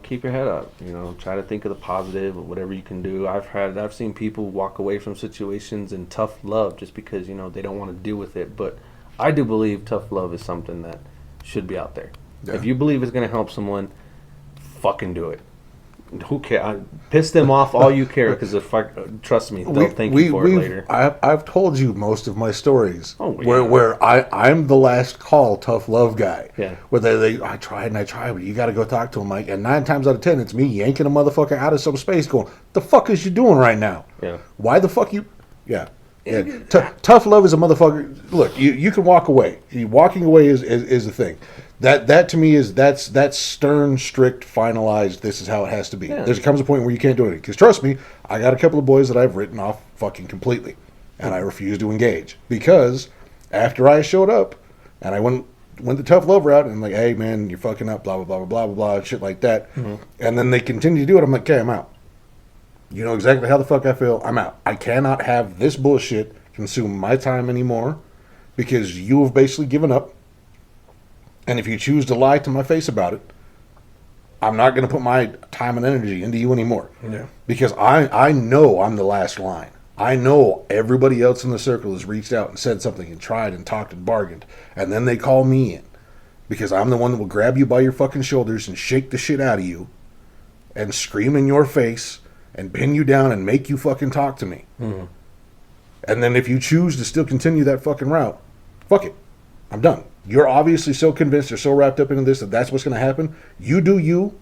keep your head up. Try to think of the positive or whatever you can do. I've seen people walk away from situations in tough love just because they don't want to deal with it. But I do believe tough love is something that should be out there. Yeah. If you believe it's going to help someone, fucking do it. Who cares? Piss them off all you care because trust me, they'll thank you for it later. I've told you most of my stories where I'm the last call tough love guy. Yeah. Where I tried, but you got to go talk to him, Mike. And 9 times out of 10, it's me yanking a motherfucker out of some space, going, "The fuck is you doing right now? Yeah. Why the fuck you?" Yeah. Yeah. Tough love is a motherfucker. Look, you can walk away. Walking away is the thing. That to me that's stern, strict, finalized. This is how it has to be. Yeah. There comes a point where you can't do it. Because trust me, I got a couple of boys that I've written off fucking completely, and I refuse to engage because after I showed up and I went the tough love route and I'm like, hey man, you're fucking up, blah blah blah blah blah blah, shit like that, and then they continue to do it. I'm like, okay, I'm out. You know exactly how the fuck I feel. I'm out. I cannot have this bullshit consume my time anymore because you have basically given up. And if you choose to lie to my face about it, I'm not going to put my time and energy into you anymore. Yeah. Because I know I'm the last line. I know everybody else in the circle has reached out and said something and tried and talked and bargained. And then they call me in. Because I'm the one that will grab you by your fucking shoulders and shake the shit out of you and scream in your face and pin you down and make you fucking talk to me. Mm-hmm. And then if you choose to still continue that fucking route, fuck it. I'm done. You're obviously so convinced or so wrapped up into this that that's what's going to happen. You do you.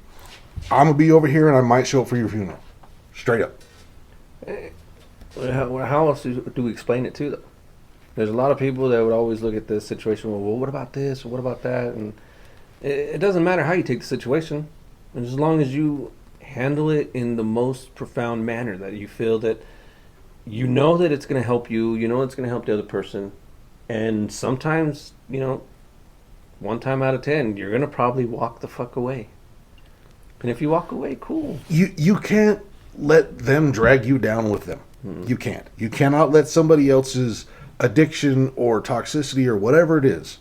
I'm going to be over here and I might show up for your funeral. Straight up. How else do we explain it to them? There's a lot of people that would always look at this situation, well, what about this or what about that? And it doesn't matter how you take the situation. As long as you handle it in the most profound manner that you feel that that it's going to help you, it's going to help the other person. And sometimes, 1 time out of 10, you're going to probably walk the fuck away. And if you walk away, cool. You can't let them drag you down with them. Mm-hmm. You can't. You cannot let somebody else's addiction or toxicity or whatever it is.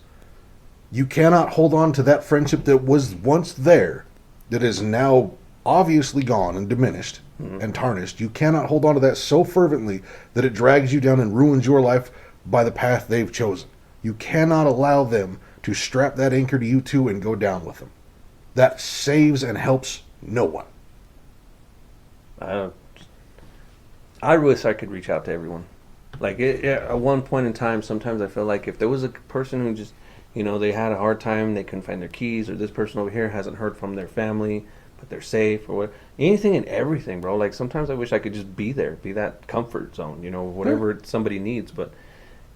You cannot hold on to that friendship that was once there that is now obviously gone and diminished and tarnished. You cannot hold on to that so fervently that it drags you down and ruins your life by the path they've chosen. You cannot allow them to strap that anchor to you too and go down with them. That saves and helps no one. I wish I could reach out to everyone. Like at one point in time, sometimes I feel like if there was a person who just, they had a hard time, they couldn't find their keys, or this person over here hasn't heard from their family, but they're safe, or what, anything and everything, bro. Like sometimes I wish I could just be there, be that comfort zone, whatever somebody needs. But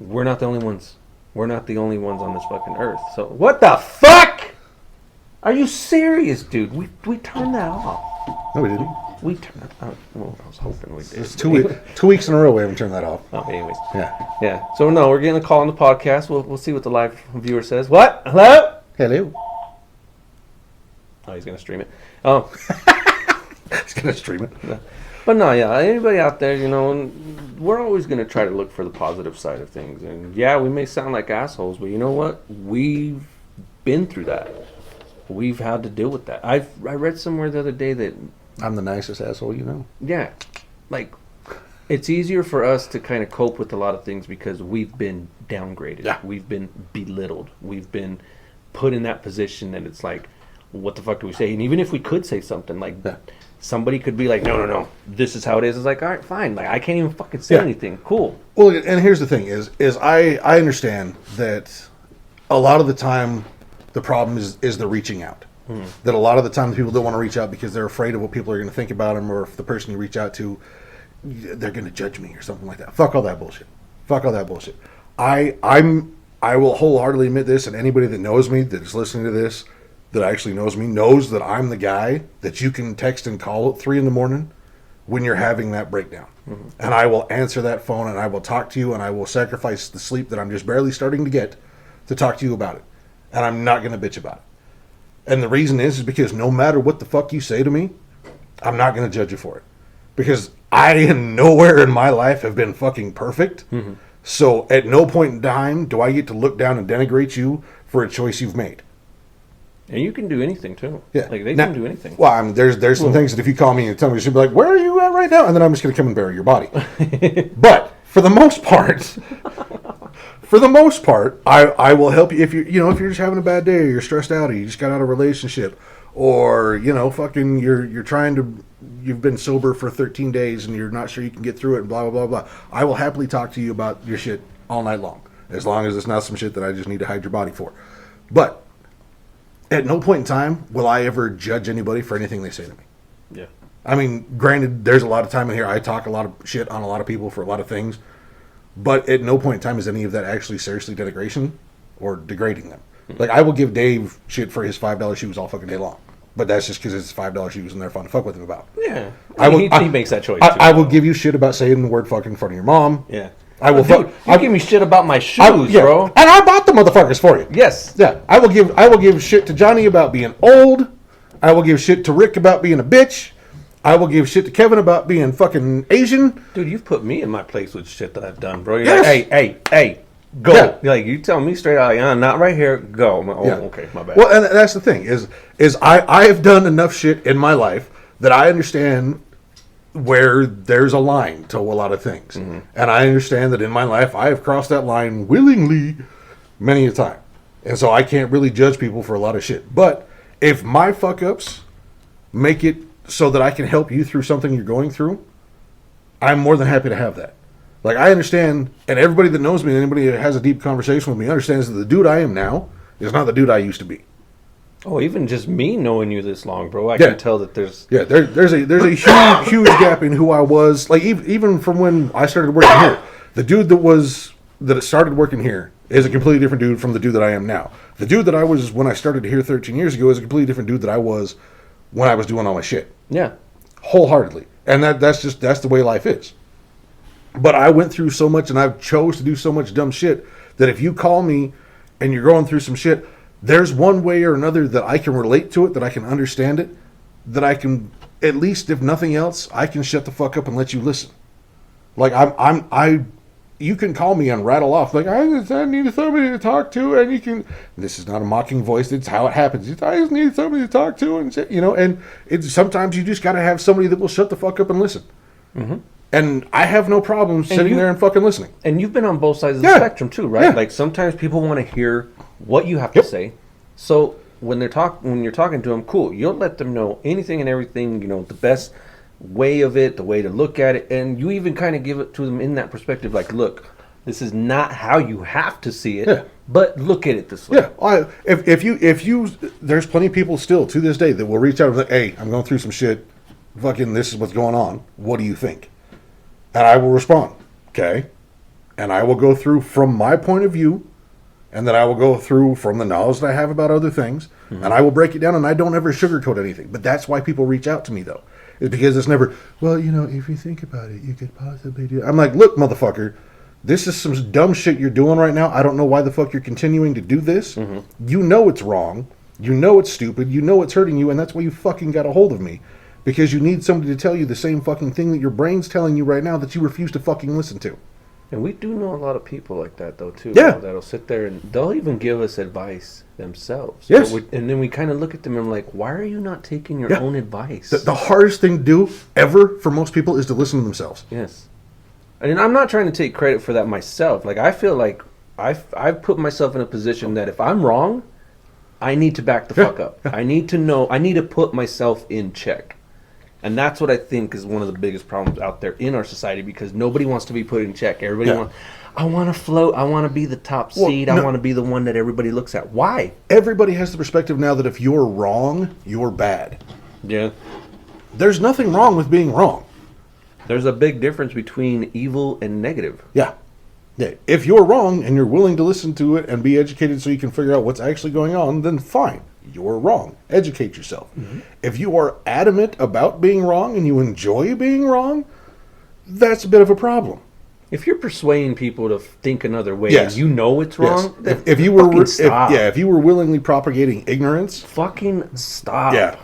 we're not the only ones. We're not the only ones on this fucking earth. So what the fuck? Are you serious, dude? We turned that off. No, we didn't. We turned it out. Well, I was hoping we did. It's 2 weeks in a row we haven't turned that off. Oh, anyways. Yeah. Yeah. So, no, we're getting a call on the podcast. We'll see what the live viewer says. What? Hello? Hello. Oh, he's going to stream it. Oh. He's going to stream it. But no, yeah, anybody out there, you know, we're always going to try to look for the positive side of things. And yeah, we may sound like assholes, but you know what? We've been through that. We've had to deal with that. I read somewhere the other day that, I'm the nicest asshole you know. yeah, like, it's easier for us to kind of cope with a lot of things because we've been downgraded. Yeah. We've been belittled. We've been put in that position that it's like, what the fuck do we say? And even if we could say something, like, Yeah. somebody could be like, no, this is how it is. It's like, all right, fine. Like, I can't even fucking say Yeah. anything. Cool. Well, and here's the thing is I understand that a lot of the time the problem is the reaching out. That a lot of the time people don't want to reach out because they're afraid of what people are going to think about them, or if the person you reach out to, they're going to judge me or something like that. Fuck all that bullshit. Fuck all that bullshit. I will wholeheartedly admit this, and anybody that knows me, that is listening to this, that actually knows me, knows that I'm the guy that you can text and call at 3 a.m. when you're having that breakdown. And I will answer that phone, and I will talk to you, and I will sacrifice the sleep that I'm just barely starting to get to talk to you about it. And I'm not going to bitch about it. And the reason is because no matter what the fuck you say to me, I'm not going to judge you for it. Because I, in nowhere in my life, have been fucking perfect. So at no point in time do I get to look down and denigrate you for a choice you've made. And you can do anything, too. Yeah. Like, they Now- can do anything. Well, I mean, there's some things that if you call me and tell me, you'll be like, where are you at right now? And then I'm just going to come and bury your body. But for the most part, I will help you if if you're just having a bad day, or you're stressed out, or you just got out of a relationship, or fucking you've been sober for 13 days and you're not sure you can get through it, and blah blah blah blah. I will happily talk to you about your shit all night long, as long as it's not some shit that I just need to hide your body for. But at no point in time will I ever judge anybody for anything they say to me. Yeah. I mean, granted, there's a lot of time in here I talk a lot of shit on a lot of people for a lot of things, but at no point in time is any of that actually seriously denigration or degrading them. Like, I will give Dave shit for his $5 shoes all fucking day long, but that's just because it's $5 shoes and they're fun to fuck with him about. Yeah. He makes that choice, too. I will give you shit about saying the word fucking in front of your mom. Yeah. I will. Dude, you give me shit about my shoes, bro. And I bought the motherfuckers for you. Yes. Yeah, I will give shit to Johnny about being old. I will give shit to Rick about being a bitch. I will give shit to Kevin about being fucking Asian. Dude, you've put me in my place with shit that I've done, bro. You're Yes. like, hey, go. Yeah. You're like, you tell me straight out, yeah, not right here, go. I'm like, oh, Yeah. okay, my bad. Well, and that's the thing is I have done enough shit in my life that I understand where there's a line to a lot of things, and I understand that in my life I have crossed that line willingly many a time, and so I can't really judge people for a lot of shit. But if my fuck ups make it so that I can help you through something you're going through, I'm more than happy to have that. Like, I understand, and everybody that knows me, anybody that has a deep conversation with me, understands that the dude I am now is not the dude I used to be. Oh, even just me knowing you this long, bro, I Yeah. can tell that there's... Yeah, there's a huge gap in who I was. Like, even from when I started working here, the dude that started working here is a completely different dude from the dude that I am now. The dude that I was when I started here 13 years ago is a completely different dude that I was when I was doing all my shit. Yeah. Wholeheartedly. And that's the way life is. But I went through so much, and I've chose to do so much dumb shit, that if you call me and you're going through some shit, there's one way or another that I can relate to it, that I can understand it, that I can, at least if nothing else, I can shut the fuck up and let you listen. Like, you can call me and rattle off, like, I need somebody to talk to, and you can, this is not a mocking voice, it's how it happens. I just need somebody to talk to, and and it's sometimes you just got to have somebody that will shut the fuck up and listen. Mm-hmm. And I have no problem sitting there and fucking listening. And you've been on both sides of the Yeah. spectrum too, right? Yeah. Like, sometimes people want to hear what you have to say. So when you're talking to them, cool, you'll let them know anything and everything, the best way of it, the way to look at it, and you even kind of give it to them in that perspective, like, look, this is not how you have to see it, Yeah. but look at it this way. Yeah, if you, there's plenty of people still to this day that will reach out and be like, hey, I'm going through some shit, fucking this is what's going on, what do you think? And I will respond, okay? And I will go through from my point of view and that I will go through from the knowledge that I have about other things, and I will break it down, and I don't ever sugarcoat anything. But that's why people reach out to me, though. It's because it's never, well, if you think about it, you could possibly do. I'm like, look, motherfucker, this is some dumb shit you're doing right now. I don't know why the fuck you're continuing to do this. You know it's wrong. You know it's stupid. You know it's hurting you, and that's why you fucking got a hold of me. Because you need somebody to tell you the same fucking thing that your brain's telling you right now that you refuse to fucking listen to. And we do know a lot of people like that, though, too. Yeah. That'll sit there and they'll even give us advice themselves. Yes. And then we kind of look at them and we're like, why are you not taking your Yeah. own advice? The hardest thing to do ever for most people is to listen to themselves. Yes. And I'm not trying to take credit for that myself. Like, I feel like I've put myself in a position that if I'm wrong, I need to back the fuck up. I need to know, I need to put myself in check. And that's what I think is one of the biggest problems out there in our society, because nobody wants to be put in check. Everybody wants, I want to float. I want to be the top seed. I want to be the one that everybody looks at. Why? Everybody has the perspective now that if you're wrong, you're bad. Yeah. There's nothing wrong with being wrong. There's a big difference between evil and negative. Yeah. Yeah. If you're wrong and you're willing to listen to it and be educated so you can figure out what's actually going on, then fine. You're wrong. Educate yourself. If you are adamant about being wrong and you enjoy being wrong, that's a bit of a problem. If you're persuading people to think another way, Yes. and you know it's wrong, then If you were fucking stop. if you were willingly propagating ignorance, Fucking stop. Yeah.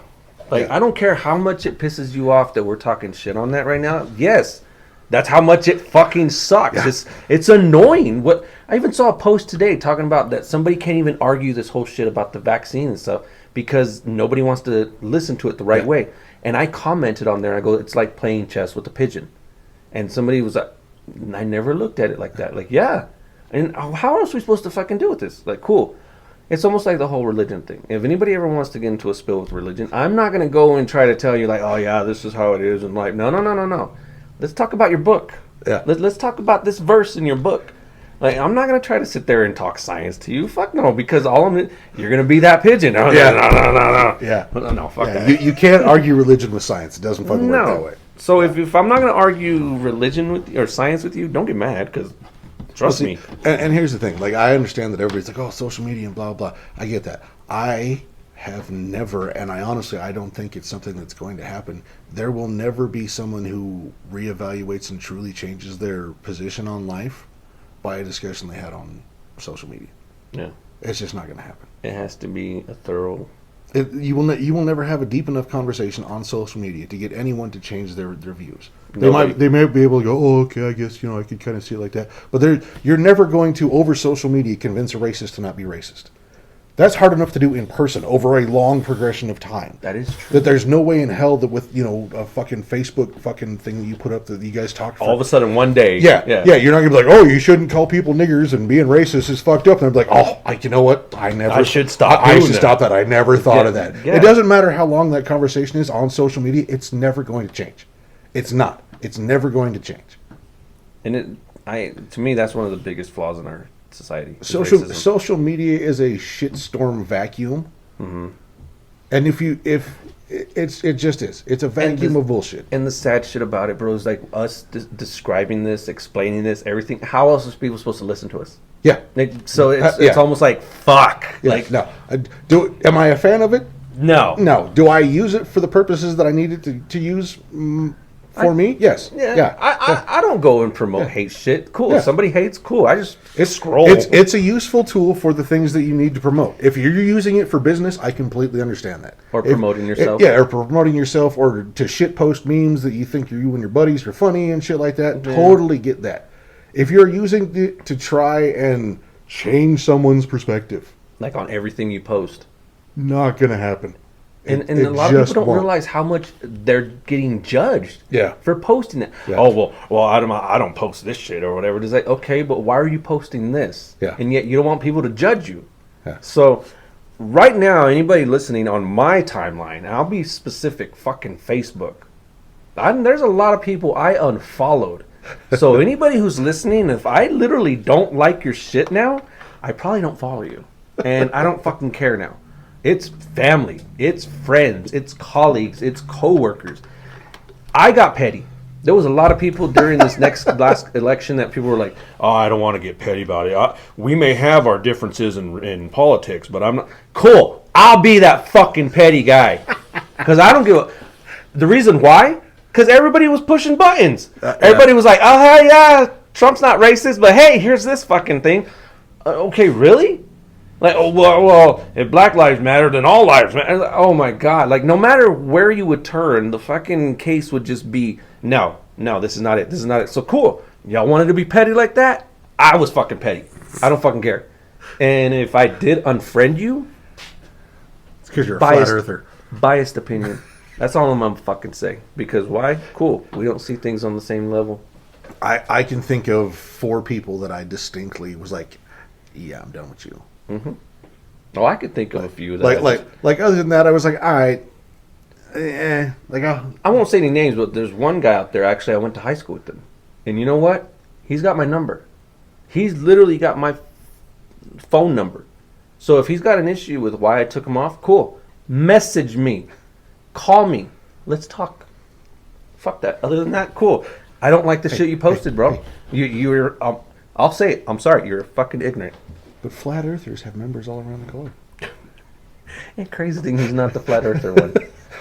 Like, Yeah. I don't care how much it pisses you off that we're talking shit on that right now. Yes. That's how much it fucking sucks. Yeah. It's annoying. What I even saw a post today talking about that somebody can't even argue this whole shit about the vaccine and stuff because nobody wants to listen to it the right way. And I commented on there. I go, it's like playing chess with a pigeon. And somebody was like, I never looked at it like that. Like, yeah. And how else are we supposed to fucking do with this? Like, cool. It's almost like the whole religion thing. If anybody ever wants to get into a spill with religion, I'm not going to go and try to tell you, like, oh, yeah, this is how it is in life. No. Let's talk about your book. Yeah. Let's talk about this verse in your book. Like, I'm not going to try to sit there and talk science to you. Fuck no, because you're going to be that pigeon. Oh, Yeah. No. yeah, No, fuck yeah. that. You can't argue religion with science. It doesn't fucking work that way. So if I'm not going to argue religion with you, or science with you, don't get mad, because trust me. And here's the thing. Like, I understand that everybody's like, oh, social media and blah, blah. I get that. I have never, and I don't think it's something that's going to happen. There will never be someone who reevaluates and truly changes their position on life by a discussion they had on social media. Yeah. It's just not going to happen. It has to be a thorough. You will never have a deep enough conversation on social media to get anyone to change their views. Nobody. They may be able to go, oh, okay, I guess I could kind of see it like that. But you're never going to over social media convince a racist to not be racist. That's hard enough to do in person over a long progression of time. That is true. That there's no way in hell that with a fucking Facebook fucking thing that you put up that you guys talk for. All of a sudden, one day. Yeah. You're not gonna be like, oh, you shouldn't call people niggers and being racist is fucked up. And they're like, oh, you know what? I should stop I doing should that. stop that. I never thought of that. Yeah. It doesn't matter how long that conversation is on social media. It's never going to change. It's not. It's never going to change. And to me, that's one of the biggest flaws in our society. is Social racism. social media is a shitstorm vacuum. Mm-hmm. And it just is. It's a vacuum of bullshit. And the sad shit about it, bro, is like us describing this, explaining this, everything. How else is people supposed to listen to us? Yeah. So it's Yeah. almost like, fuck. Yeah, Like, no. Am I a fan of it? no. No. Do I use it for the purposes that I needed to use for me? Yes. Yeah. I don't go and promote hate shit. Cool. Yeah. If somebody hates, cool. I just It's scroll. It's a useful tool for the things that you need to promote. If you're using it for business, I completely understand that. Or promoting yourself. Yeah, or promoting yourself, or to shit post memes that you think you and your buddies are funny and shit like that. Yeah. Totally get that. If you're using it to try and change someone's perspective, like on everything you post. not gonna happen. And It a lot of just people don't won't. realize how much they're getting judged. Yeah. For posting that. Yeah. Oh well, I don't post this shit or whatever. It's like, okay, but why are you posting this? Yeah. And yet you don't want people to judge you. Yeah. So right now, anybody listening on my timeline, I'll be specific, fucking Facebook. There's a lot of people I unfollowed. So anybody who's listening, if I literally don't like your shit now, I probably don't follow you. And I don't fucking care now. It's family, it's friends, it's colleagues, it's coworkers. I got petty. There was a lot of people during this last election that people were like, "Oh, I don't want to get petty about it. We may have our differences in politics, but I'm not cool. I'll be that fucking petty guy because I don't give a." The reason why? Because everybody was pushing buttons. Everybody was like, "Oh hell yeah, Trump's not racist, but hey, here's this fucking thing." Okay, really? Like, oh well, if Black Lives Matter, then all lives matter. Oh my God! Like, no matter where you would turn, the fucking case would just be no, this is not it. This is not it. So cool. Y'all wanted to be petty like that? I was fucking petty. I don't fucking care. And if I did unfriend you, It's because you're a flat earther. biased opinion. That's all I'm gonna fucking say. Because why? Cool. We don't see things on the same level. I can think of 4 people that I distinctly was like, yeah, I'm done with you. Mm-hmm. Oh, I could think of a few. That Like other than that, I was like, all right, I won't say any names, but there's one guy out there. Actually, I went to high school with him, and you know what? He's got my number. He's literally got my phone number. So if he's got an issue with why I took him off, cool. Message me, call me, let's talk. Fuck that. Other than that, cool. I don't like the shit you posted, bro. You're. I'll say it. I'm sorry. You're fucking ignorant. But flat earthers have members all around the globe. And crazy thing, he's not the flat earther one.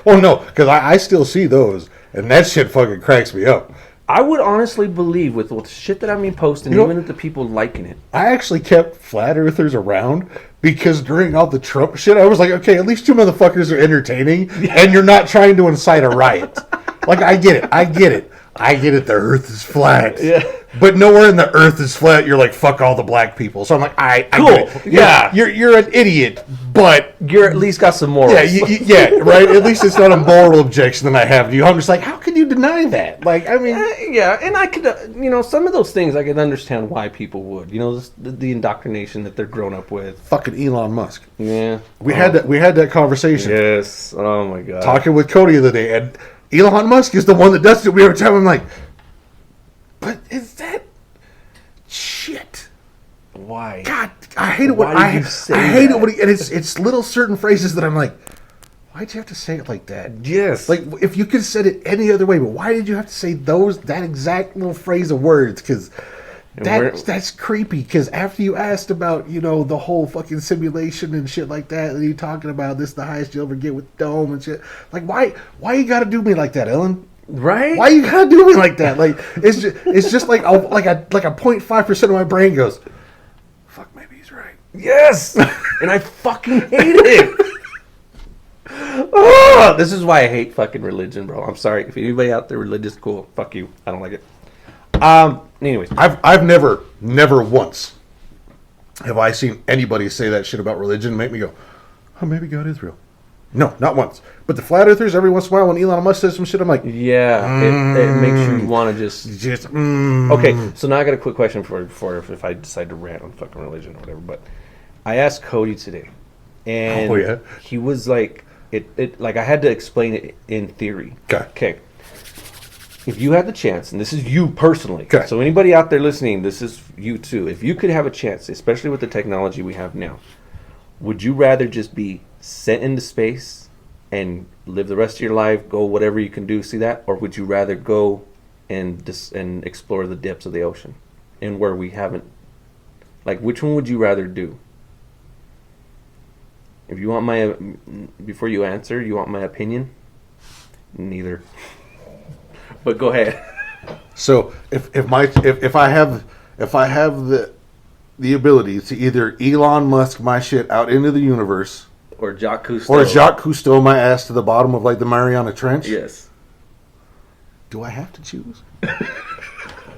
Well, no, because I still see those, and that shit fucking cracks me up. I would honestly believe with the shit that I've been posting, You know, even with the people liking it. I actually kept flat earthers around because during all the Trump shit, I was like, okay, at least you motherfuckers are entertaining, and you're not trying to incite a riot. Like, I get it. The earth is flat. Yeah. But nowhere in the earth is flat. You're like, fuck all the black people. So I'm like, I Cool. get it. Yeah. You're an idiot, but You're at least got some morals. yeah, right. At least it's not a moral objection that I have to you. I'm just like, how can you deny that? Like, I mean, Yeah, and I could, some of those things I can understand why people would. The indoctrination that they're grown up with. fucking Elon Musk. Yeah. We had that conversation. Yes. Oh my God. Talking with Cody the other day, and Elon Musk is the one that does it. We every time I'm like, but is that shit? Why? God, I hate it when Why did you say I hate it that? when and it's little certain phrases that I'm like, why'd you have to say it like that? Yes. Like, if you could have said it any other way, but why did you have to say that exact little phrase of words? Because that's creepy. Because after you asked about, the whole fucking simulation and shit like that, and you talking about this the highest you'll ever get with Dome and shit. Like, why you gotta do me like that, Ellen? Right? Why you gotta do me like that? Like, it's just like a 0.5% of my brain goes, fuck, maybe he's right. Yes. And I fucking hate it. Oh, this is why I hate fucking religion, bro. I'm sorry. If anybody out there religious, cool. Fuck you. I don't like it. Anyways. I've never once have I seen anybody say that shit about religion and make me go, oh, maybe God is real. No, not once. But the flat earthers, every once in a while, when Elon Musk says some shit, I'm like, Yeah, it makes you want to just... Okay, so now I got a quick question for if I decide to rant on fucking religion or whatever. But I asked Cody today, and he was like, like I had to explain it in theory. Okay. If you had the chance, and this is you personally, Okay. So anybody out there listening, this is you too. If you could have a chance, especially with the technology we have now, would you rather just be sent into space and live the rest of your life, go whatever you can do, see that, or would you rather go and explore the depths of the ocean and where we haven't? Like, which one would you rather do? If you want before you answer, you want my opinion? Neither. But go ahead. So if I have the ability to either Elon Musk my shit out into the universe, Or Jacques Cousteau. or Jacques Cousteau my ass to the bottom of like the Mariana Trench, Yes. do I have to choose?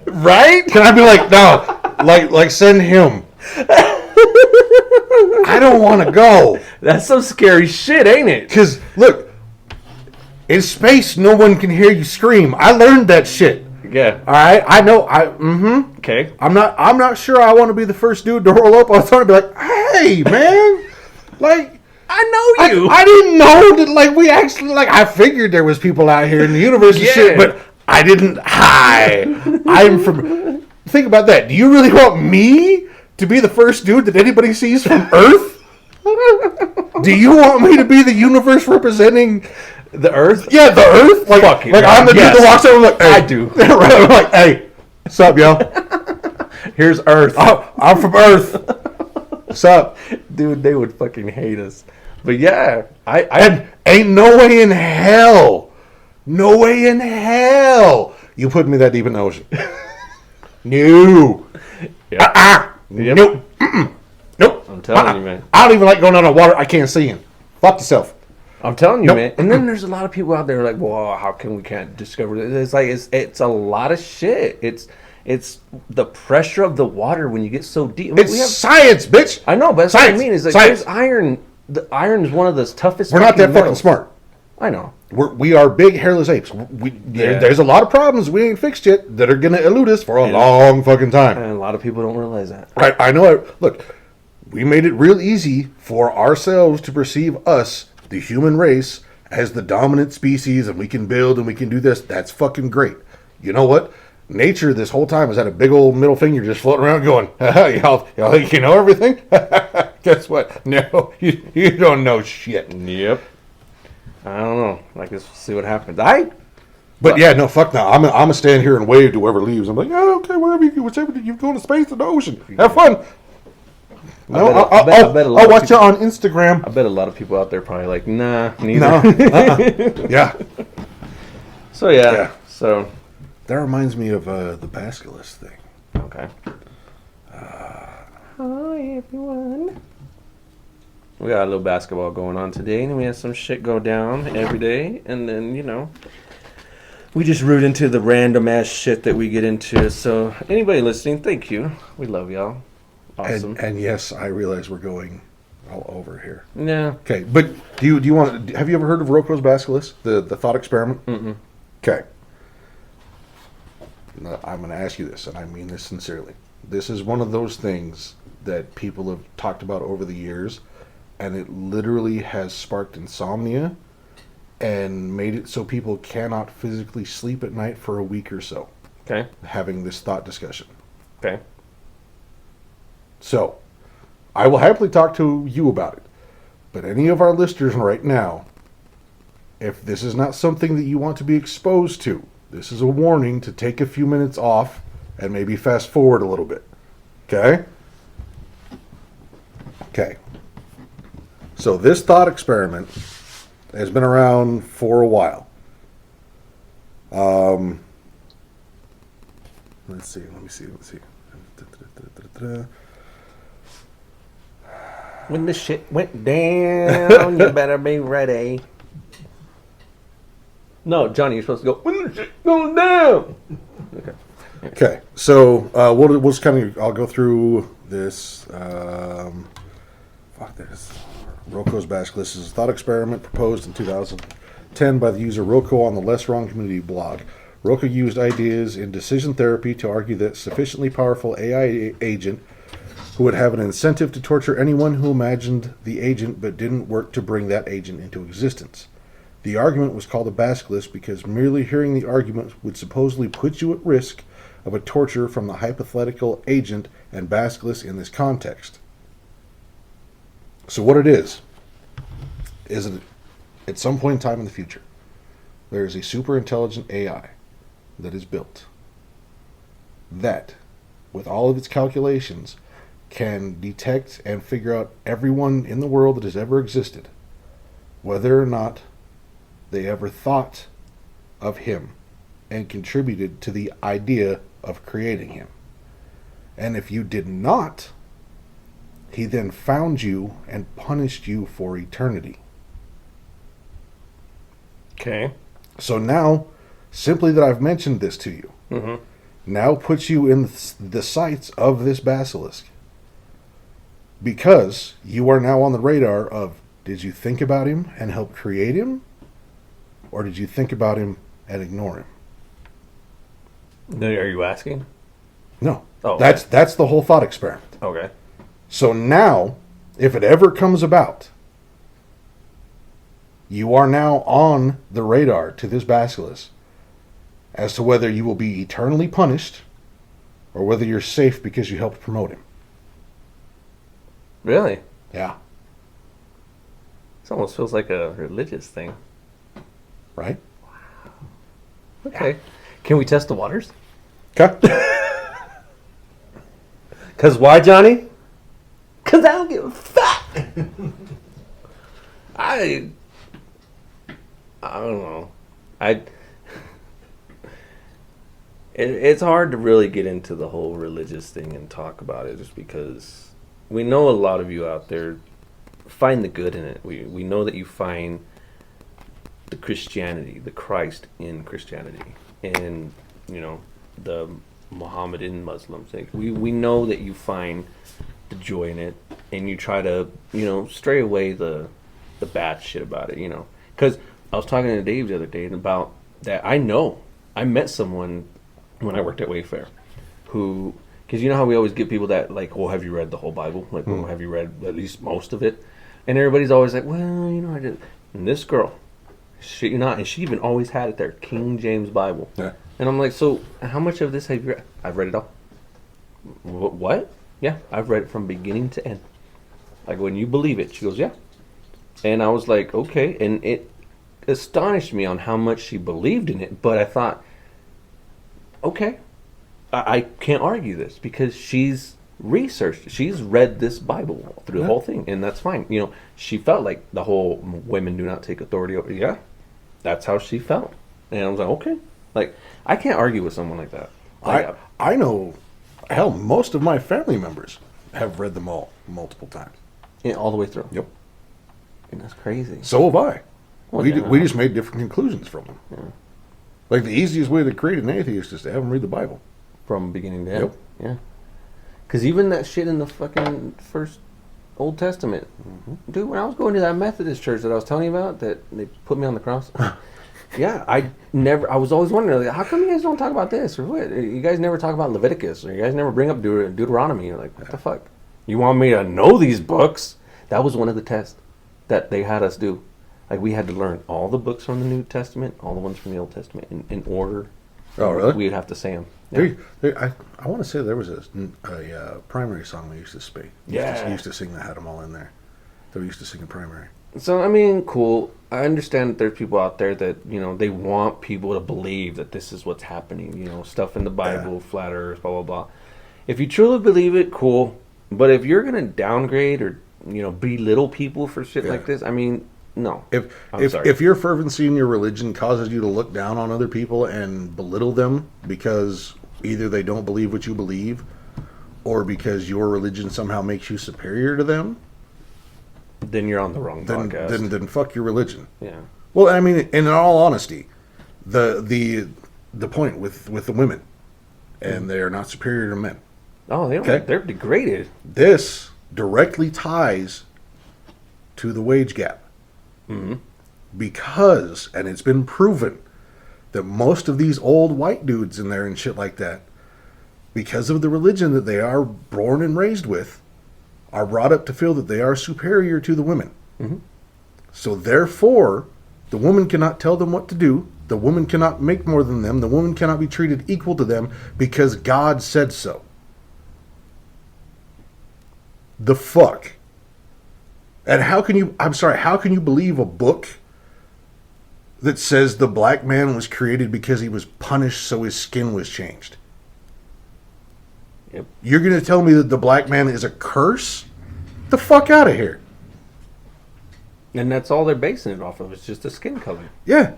Right? Can I be like, no, like send him? I don't want to go. That's some scary shit, ain't it? Because, look, in space, no one can hear you scream. I learned that shit. Yeah. All right? I know. Okay. I'm not sure I want to be the first dude to roll up on someone and be like, hey, man. Like, I know you. I didn't know that, like, we actually, like, I figured there was people out here in the universe and shit, but I didn't. I'm from... Think about that. Do you really want me to be the first dude that anybody sees from Earth? Do you want me to be the universe representing The Earth? the Earth? Like, Fuck you, like man. I'm the dude Yes. that walks over like, hey. I do. Right, I'm like, hey, what's up, yo? Here's Earth. I'm from Earth. What's up? Dude, they would fucking hate us. But yeah, And ain't no way in hell, you put me that deep in the ocean. No. yeah. Nope. Mm-mm. Nope. I'm telling you, man. I don't even like going on the water. I can't see him. Fuck yourself. I'm telling you, Nope. man. And then there's a lot of people out there like, well, how come we can't discover this? It's like it's a lot of shit. It's the pressure of the water when you get so deep. I mean, It's science, bitch. I know, but that's science. what I mean. Is like Science. there's iron. The iron is one of the toughest. We're not that fucking metals. smart. I know. We are big hairless apes. There's a lot of problems we ain't fixed yet that are gonna elude us for a long fucking time. And a lot of people don't realize that. I know it. Look, we made it real easy for ourselves to perceive us, the human race, as the dominant species, and we can build and we can do this. That's fucking great. You know what? Nature this whole time has had a big old middle finger just floating around going, y'all think you know everything? Guess what? No, you don't know shit. Yep. I don't know. Like, let's see what happens. But yeah, no, fuck no. I'm gonna stand here and wave to whoever leaves. I'm like, oh, okay, whichever you go to space or the ocean. Have fun. No, I bet a lot I'll of watch people- you on Instagram. I bet a lot of people out there probably like, nah, neither. No. Yeah. So yeah. Yeah. So That reminds me of the Basculus thing. okay. Hi everyone. We got a little basketball going on today, and we have some shit go down every day, and then we just root into the random ass shit that we get into. So anybody listening, thank you. We love y'all. Awesome. And yes, I realize we're going all over here. Yeah. Okay, but do you want? Have you ever heard of Rocco's Basculus, the thought experiment? Mm-mm. Okay. Now, I'm going to ask you this, and I mean this sincerely. This is one of those things that people have talked about over the years, and it literally has sparked insomnia and made it so people cannot physically sleep at night for a week or so, Okay. having this thought discussion. Okay. So, I will happily talk to you about it. But any of our listeners right now, if this is not something that you want to be exposed to, this is a warning to take a few minutes off and maybe fast forward a little bit. Okay? Okay. So this thought experiment has been around for a while. Let's see. When the shit went down, you better be ready. No, Johnny, you're supposed to go, when the shit goes down. Okay. Okay, so we'll just kind of, I'll go through this. Fuck this. Rocco's Basculus is a thought experiment proposed in 2010 by the user Rocco on the Less Wrong community blog. Rocco used ideas in decision therapy to argue that sufficiently powerful AI agent who would have an incentive to torture anyone who imagined the agent but didn't work to bring that agent into existence. The argument was called a Basculus because merely hearing the argument would supposedly put you at risk of a torture from the hypothetical agent and Basculus in this context. So what it is that at some point in time in the future, there is a super intelligent AI that is built that, with all of its calculations, can detect and figure out everyone in the world that has ever existed, whether or not they ever thought of him and contributed to the idea of creating him. And if you did not, he then found you and punished you for eternity. Okay. So now, simply that I've mentioned this to you, now puts you in the sights of this basilisk. Because you are now on the radar of, did you think about him and help create him? Or did you think about him and ignore him? Are you asking? No. Oh, That's the whole thought experiment. Okay. So now, if it ever comes about, you are now on the radar to this basilisk as to whether you will be eternally punished or whether you're safe because you helped promote him. Really? Yeah. This almost feels like a religious thing. Right? Okay. Can we test the waters? Okay. Because why, Johnny? Because I don't give a fuck. I don't know. It's hard to really get into the whole religious thing and talk about it just because we know a lot of you out there find the good in it. We know that you find the Christianity, the Christ in Christianity, and the Mohammedan Muslims. We know that you find the joy in it, and you try to stray away the bad shit about it. Because I was talking to Dave the other day about that. I met someone when I worked at Wayfair who, because you know how we always get people that like, well, have you read the whole Bible? Like, well, have you read at least most of it? And everybody's always like, well, I did. And this girl, and she even always had it there, King James Bible. Yeah. And I'm like, so how much of this have you read? I've read it all. What? Yeah, I've read it from beginning to end. Like, when you believe it. She goes, yeah. And I was like, okay. And it astonished me on how much she believed in it. But I thought, okay, I can't argue this because she's researched. She's read this Bible through the whole thing. And that's fine. She felt like the whole women do not take authority over. Yeah, that's how she felt. And I was like, okay. Like, I can't argue with someone like that. Like, I know, hell, most of my family members have read them all multiple times. yeah, all the way through. Yep. And that's crazy. So have I. Well, We just made different conclusions from them. Yeah. Like, the easiest way to create an atheist is to have them read the Bible. From beginning to end. Yep. Yeah. Because even that shit in the fucking first Old Testament. Dude, when I was going to that Methodist church that I was telling you about, that they put me on the cross. Yeah, I was always wondering, like, how come you guys don't talk about this? Or what? You guys never talk about Leviticus, or you guys never bring up Deuteronomy. You're like, what the fuck? You want me to know these books? That was one of the tests that they had us do. Like, we had to learn all the books from the New Testament, all the ones from the Old Testament, in order. Oh, really? We'd have to say them. Yeah. I want to say there was a primary song we used to speak. Used to sing that had them all in there. That we used to sing in primary. So, I mean, cool. I understand that there's people out there that, they want people to believe that this is what's happening. Stuff in the Bible, flat earth, blah, blah, blah. If you truly believe it, cool. But if you're going to downgrade or, belittle people for shit like this, I mean, no. If your fervency in your religion causes you to look down on other people and belittle them because either they don't believe what you believe or because your religion somehow makes you superior to them, then you're on the wrong podcast. Then fuck your religion. Yeah. Well, I mean, in all honesty, the point with the women, and they are not superior to men. Oh, they're degraded. This directly ties to the wage gap. Mm-hmm. Because, and it's been proven, that most of these old white dudes in there and shit like that, because of the religion that they are born and raised with, are brought up to feel that they are superior to the women. Mm-hmm. So therefore, the woman cannot tell them what to do. The woman cannot make more than them. The woman cannot be treated equal to them because God said so. The fuck? And how can you believe a book that says the black man was created because he was punished so his skin was changed? Yep. You're going to tell me that the black man is a curse? The fuck out of here. And that's all they're basing it off of. It's just a skin color. Yeah.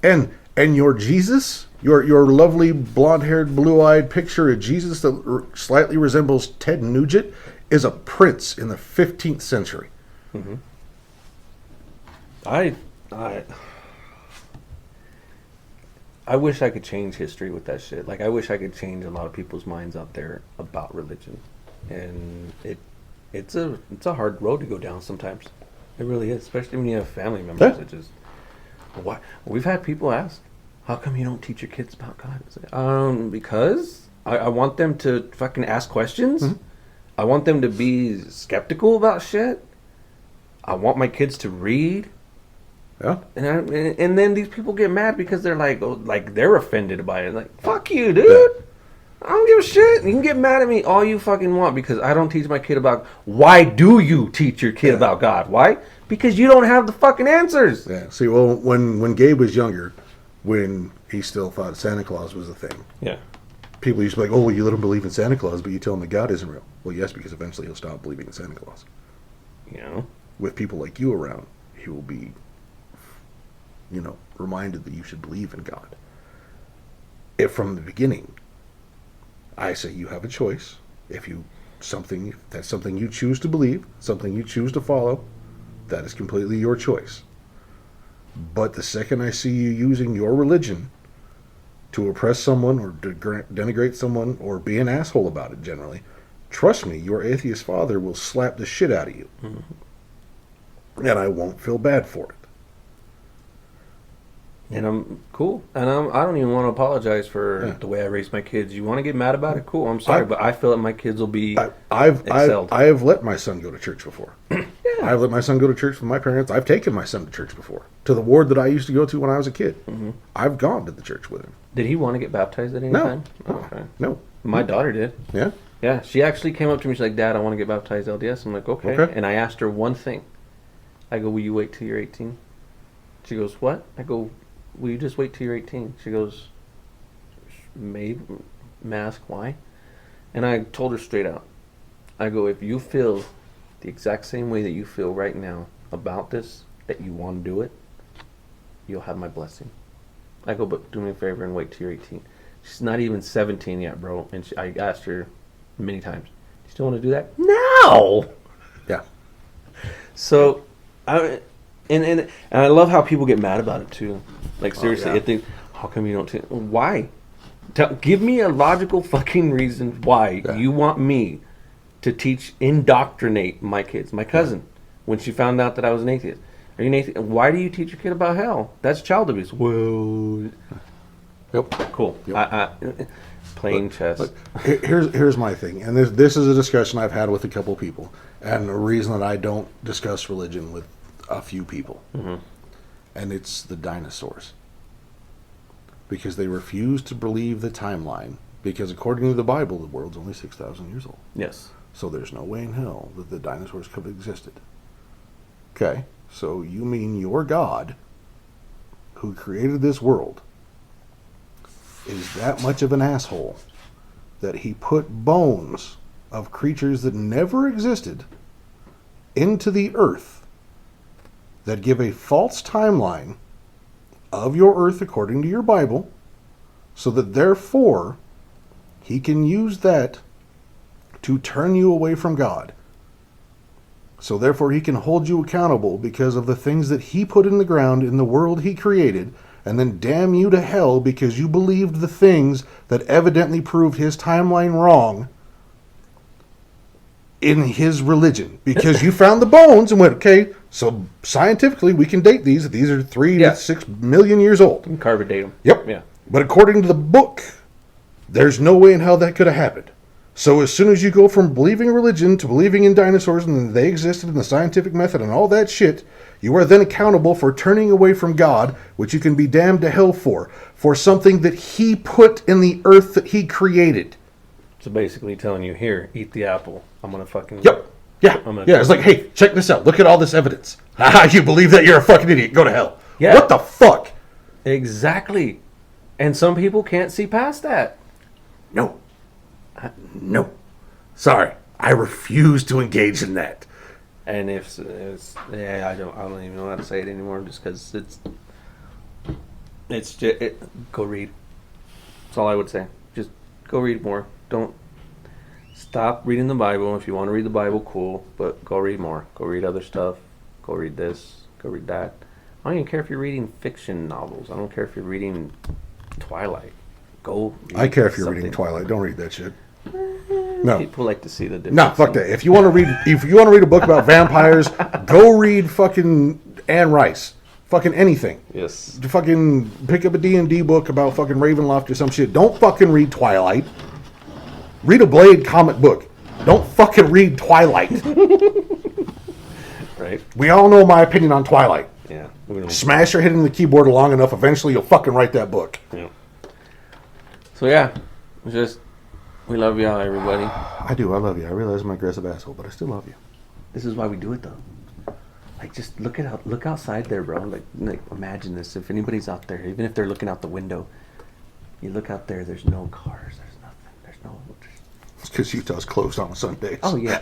And your Jesus, your lovely blonde-haired, blue-eyed picture of Jesus that slightly resembles Ted Nugent is a prince in the 15th century. Mm-hmm. I wish I could change history with that shit. Like, I wish I could change a lot of people's minds out there about religion. And it's a hard road to go down sometimes. It really is, especially when you have family members that just... Why? We've had people ask, how come you don't teach your kids about God? It's like, because I want them to fucking ask questions. Mm-hmm. I want them to be skeptical about shit. I want my kids to read. Yeah. And then these people get mad because they're like they're offended by it. Like, fuck you, dude. Yeah. I don't give a shit. You can get mad at me all you fucking want because I don't teach my kid about... Why do you teach your kid about God? Why? Because you don't have the fucking answers. Yeah. See, well, when Gabe was younger, when he still thought Santa Claus was a thing, Yeah. people used to be like, "Oh, well, you let him believe in Santa Claus, but you tell him that God isn't real." Well, yes, because eventually he'll stop believing in Santa Claus. You know? With people like you around, he will be, reminded that you should believe in God. If from the beginning, I say you have a choice. If that's something you choose to believe, something you choose to follow, that is completely your choice. But the second I see you using your religion to oppress someone or denigrate someone or be an asshole about it generally, trust me, your atheist father will slap the shit out of you. Mm-hmm. And I won't feel bad for it. And I'm cool. And I don't even want to apologize for the way I raised my kids. You want to get mad about it? Cool. I'm sorry, but I feel that my kids will be excelled. I have let my son go to church before. I've let my son go to church with my parents. I've taken my son to church before. To the ward that I used to go to when I was a kid. Mm-hmm. I've gone to the church with him. Did he want to get baptized at any No. time? Okay. No. My daughter did. Yeah? Yeah. She actually came up to me. She's like, Dad, I want to get baptized LDS. I'm like, okay. And I asked her one thing. I go, will you wait till you're 18? She goes, what? I go, will you just wait till you're 18? She goes, maybe. Mask, why? And I told her straight out. I go, if you feel the exact same way that you feel right now about this, that you want to do it, you'll have my blessing. I go, but do me a favor and wait till you're 18. She's not even 17 yet, bro. And I asked her many times, you still want to do that? No! Yeah. So, and I love how people get mad about it too. Like seriously, yeah. I think, how come you don't? Why? Give me a logical fucking reason why you want me to indoctrinate my kids. My cousin, when she found out that I was an atheist, are you an atheist? Why do you teach your kid about hell? That's child abuse. Well, Yep. cool. Yep. Playing chess. Look, here's my thing, and this is a discussion I've had with a couple people, and the reason that I don't discuss religion with a few people, and it's the dinosaurs, because they refuse to believe the timeline, because according to the Bible, the world's only 6,000 years old. Yes. So there's no way in hell that the dinosaurs could have existed. Okay, so you mean your God, who created this world, is that much of an asshole that he put bones of creatures that never existed into the earth that give a false timeline of your earth according to your Bible, so that therefore he can use that to turn you away from God. So therefore he can hold you accountable because of the things that he put in the ground in the world he created, and then damn you to hell because you believed the things that evidently proved his timeline wrong in his religion. Because you found the bones and went, okay, so scientifically we can date these. These are 3 to 6 million years old. You can carve a date them. Yep. Yeah. But according to the book, there's no way in hell that could have happened. So as soon as you go from believing religion to believing in dinosaurs and that they existed in the scientific method and all that shit, you are then accountable for turning away from God, which you can be damned to hell for something that he put in the earth that he created. So basically telling you, here, eat the apple. I'm going to fucking... Yep. Yeah. It's like, hey, check this out. Look at all this evidence. Haha, you believe that? You're a fucking idiot. Go to hell. Yeah. What the fuck? Exactly. And some people can't see past that. No. No. Sorry. I refuse to engage in that. And if it's, I don't even know how to say it anymore, just because it's just, go read. That's all I would say. Just go read more. Don't stop reading the Bible. If you want to read the Bible, cool, but go read more. Go read other stuff. Go read this. Go read that. I don't even care if you're reading fiction novels. I don't care if you're reading Twilight. Go read I care if you're something. reading Twilight. Don't read that shit. No. People like to see the difference. No, fuck that. If you want to read a book about vampires, go read fucking Anne Rice. Fucking anything. Yes. Fucking pick up a D&D book about fucking Ravenloft or some shit. Don't fucking read Twilight. Read a Blade comic book. Don't fucking read Twilight. Right? We all know my opinion on Twilight. Yeah. Smash your head in the keyboard long enough, eventually you'll fucking write that book. Yeah. So yeah, it's just, we love y'all, everybody. I do. I love you. I realize I'm an aggressive asshole, but I still love you. This is why we do it, though. Like, just look outside there, bro. Like, imagine this. If anybody's out there, even if they're looking out the window, you look out there. There's no cars. There's nothing. There's no. It's because Utah's closed on Sundays. Oh yeah.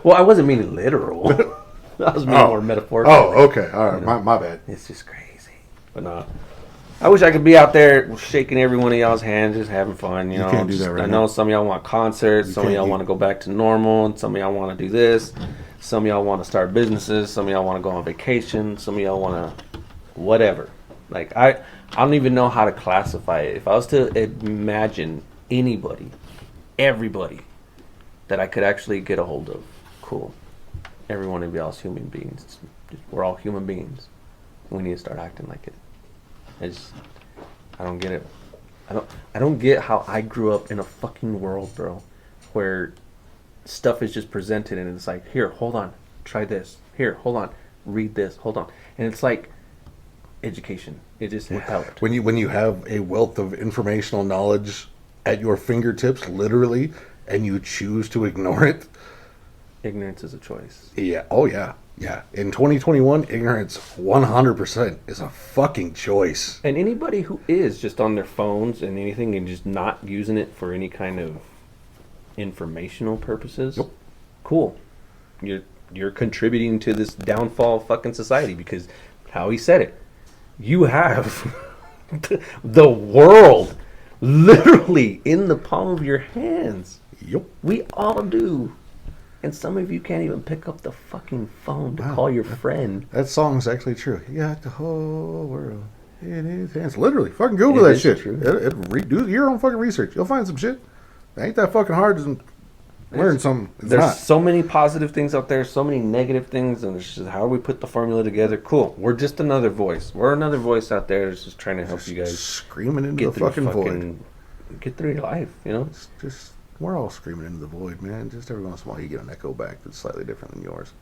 Well, I wasn't meaning literal. I was meaning more metaphorical. Oh, okay. All right. You know? My bad. It's just crazy. But no. I wish I could be out there shaking every one of y'all's hands, just having fun. You know, can't do that right I know now. some of y'all want concerts, some of y'all want to go back to normal, and some of y'all want to do this. Some of y'all want to start businesses. Some of y'all want to go on vacation. Some of y'all want to whatever. Like, I don't even know how to classify it. If I was to imagine anybody, everybody that I could actually get a hold of, cool. Every one of y'all is human beings. We're all human beings. We need to start acting like it. I don't get it. I don't get how I grew up in a fucking world, bro, where stuff is just presented and it's like, here, hold on, try this. Here, hold on, read this, hold on. And it's like education. It just helped. When you have a wealth of informational knowledge at your fingertips, literally, and you choose to ignore it. Ignorance is a choice. Yeah. Oh yeah. Yeah. In 2021, ignorance 100% is a fucking choice. And anybody who is just on their phones and anything and just not using it for any kind of informational purposes, Yep. Cool. You're contributing to this downfall of fucking society because how he said it. You have the world literally in the palm of your hands. Yep. We all do. And some of you can't even pick up the fucking phone to call your friend. That song's actually true. You got the whole world in his hands. Literally, fucking Google It that is shit. true. Do your own fucking research. You'll find some shit. It ain't that fucking hard to learn something. It's There's not. so many positive things out there, so many negative things, and it's just how we put the formula together. Cool. We're just another voice. We're another voice out there that's just trying to help you guys Screaming into get the through fucking void. get through your life, you know? It's just, we're all screaming into the void, man. Just every once in a while you get an echo back that's slightly different than yours.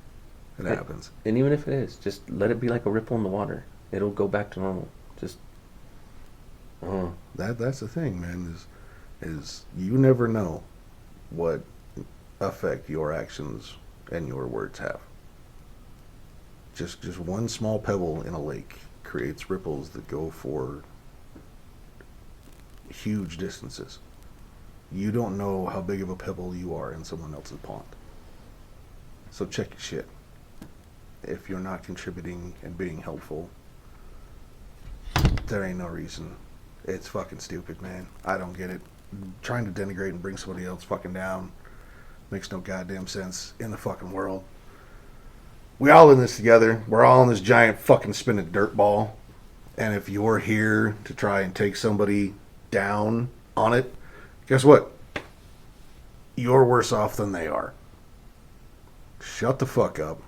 It happens. And even if it is, just let it be like a ripple in the water. It'll go back to normal. Just That's the thing, man, is you never know what effect your actions and your words have. Just one small pebble in a lake creates ripples that go for huge distances. You don't know how big of a pebble you are in someone else's pond. So check your shit. If you're not contributing and being helpful, there ain't no reason. It's fucking stupid, man. I don't get it. Trying to denigrate and bring somebody else fucking down makes no goddamn sense in the fucking world. We all in this together. We're all in this giant fucking spinning dirt ball. And if you're here to try and take somebody down on it, guess what? You're worse off than they are. Shut the fuck up.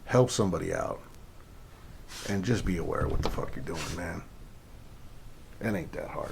Help somebody out. And just be aware of what the fuck you're doing, man. It ain't that hard.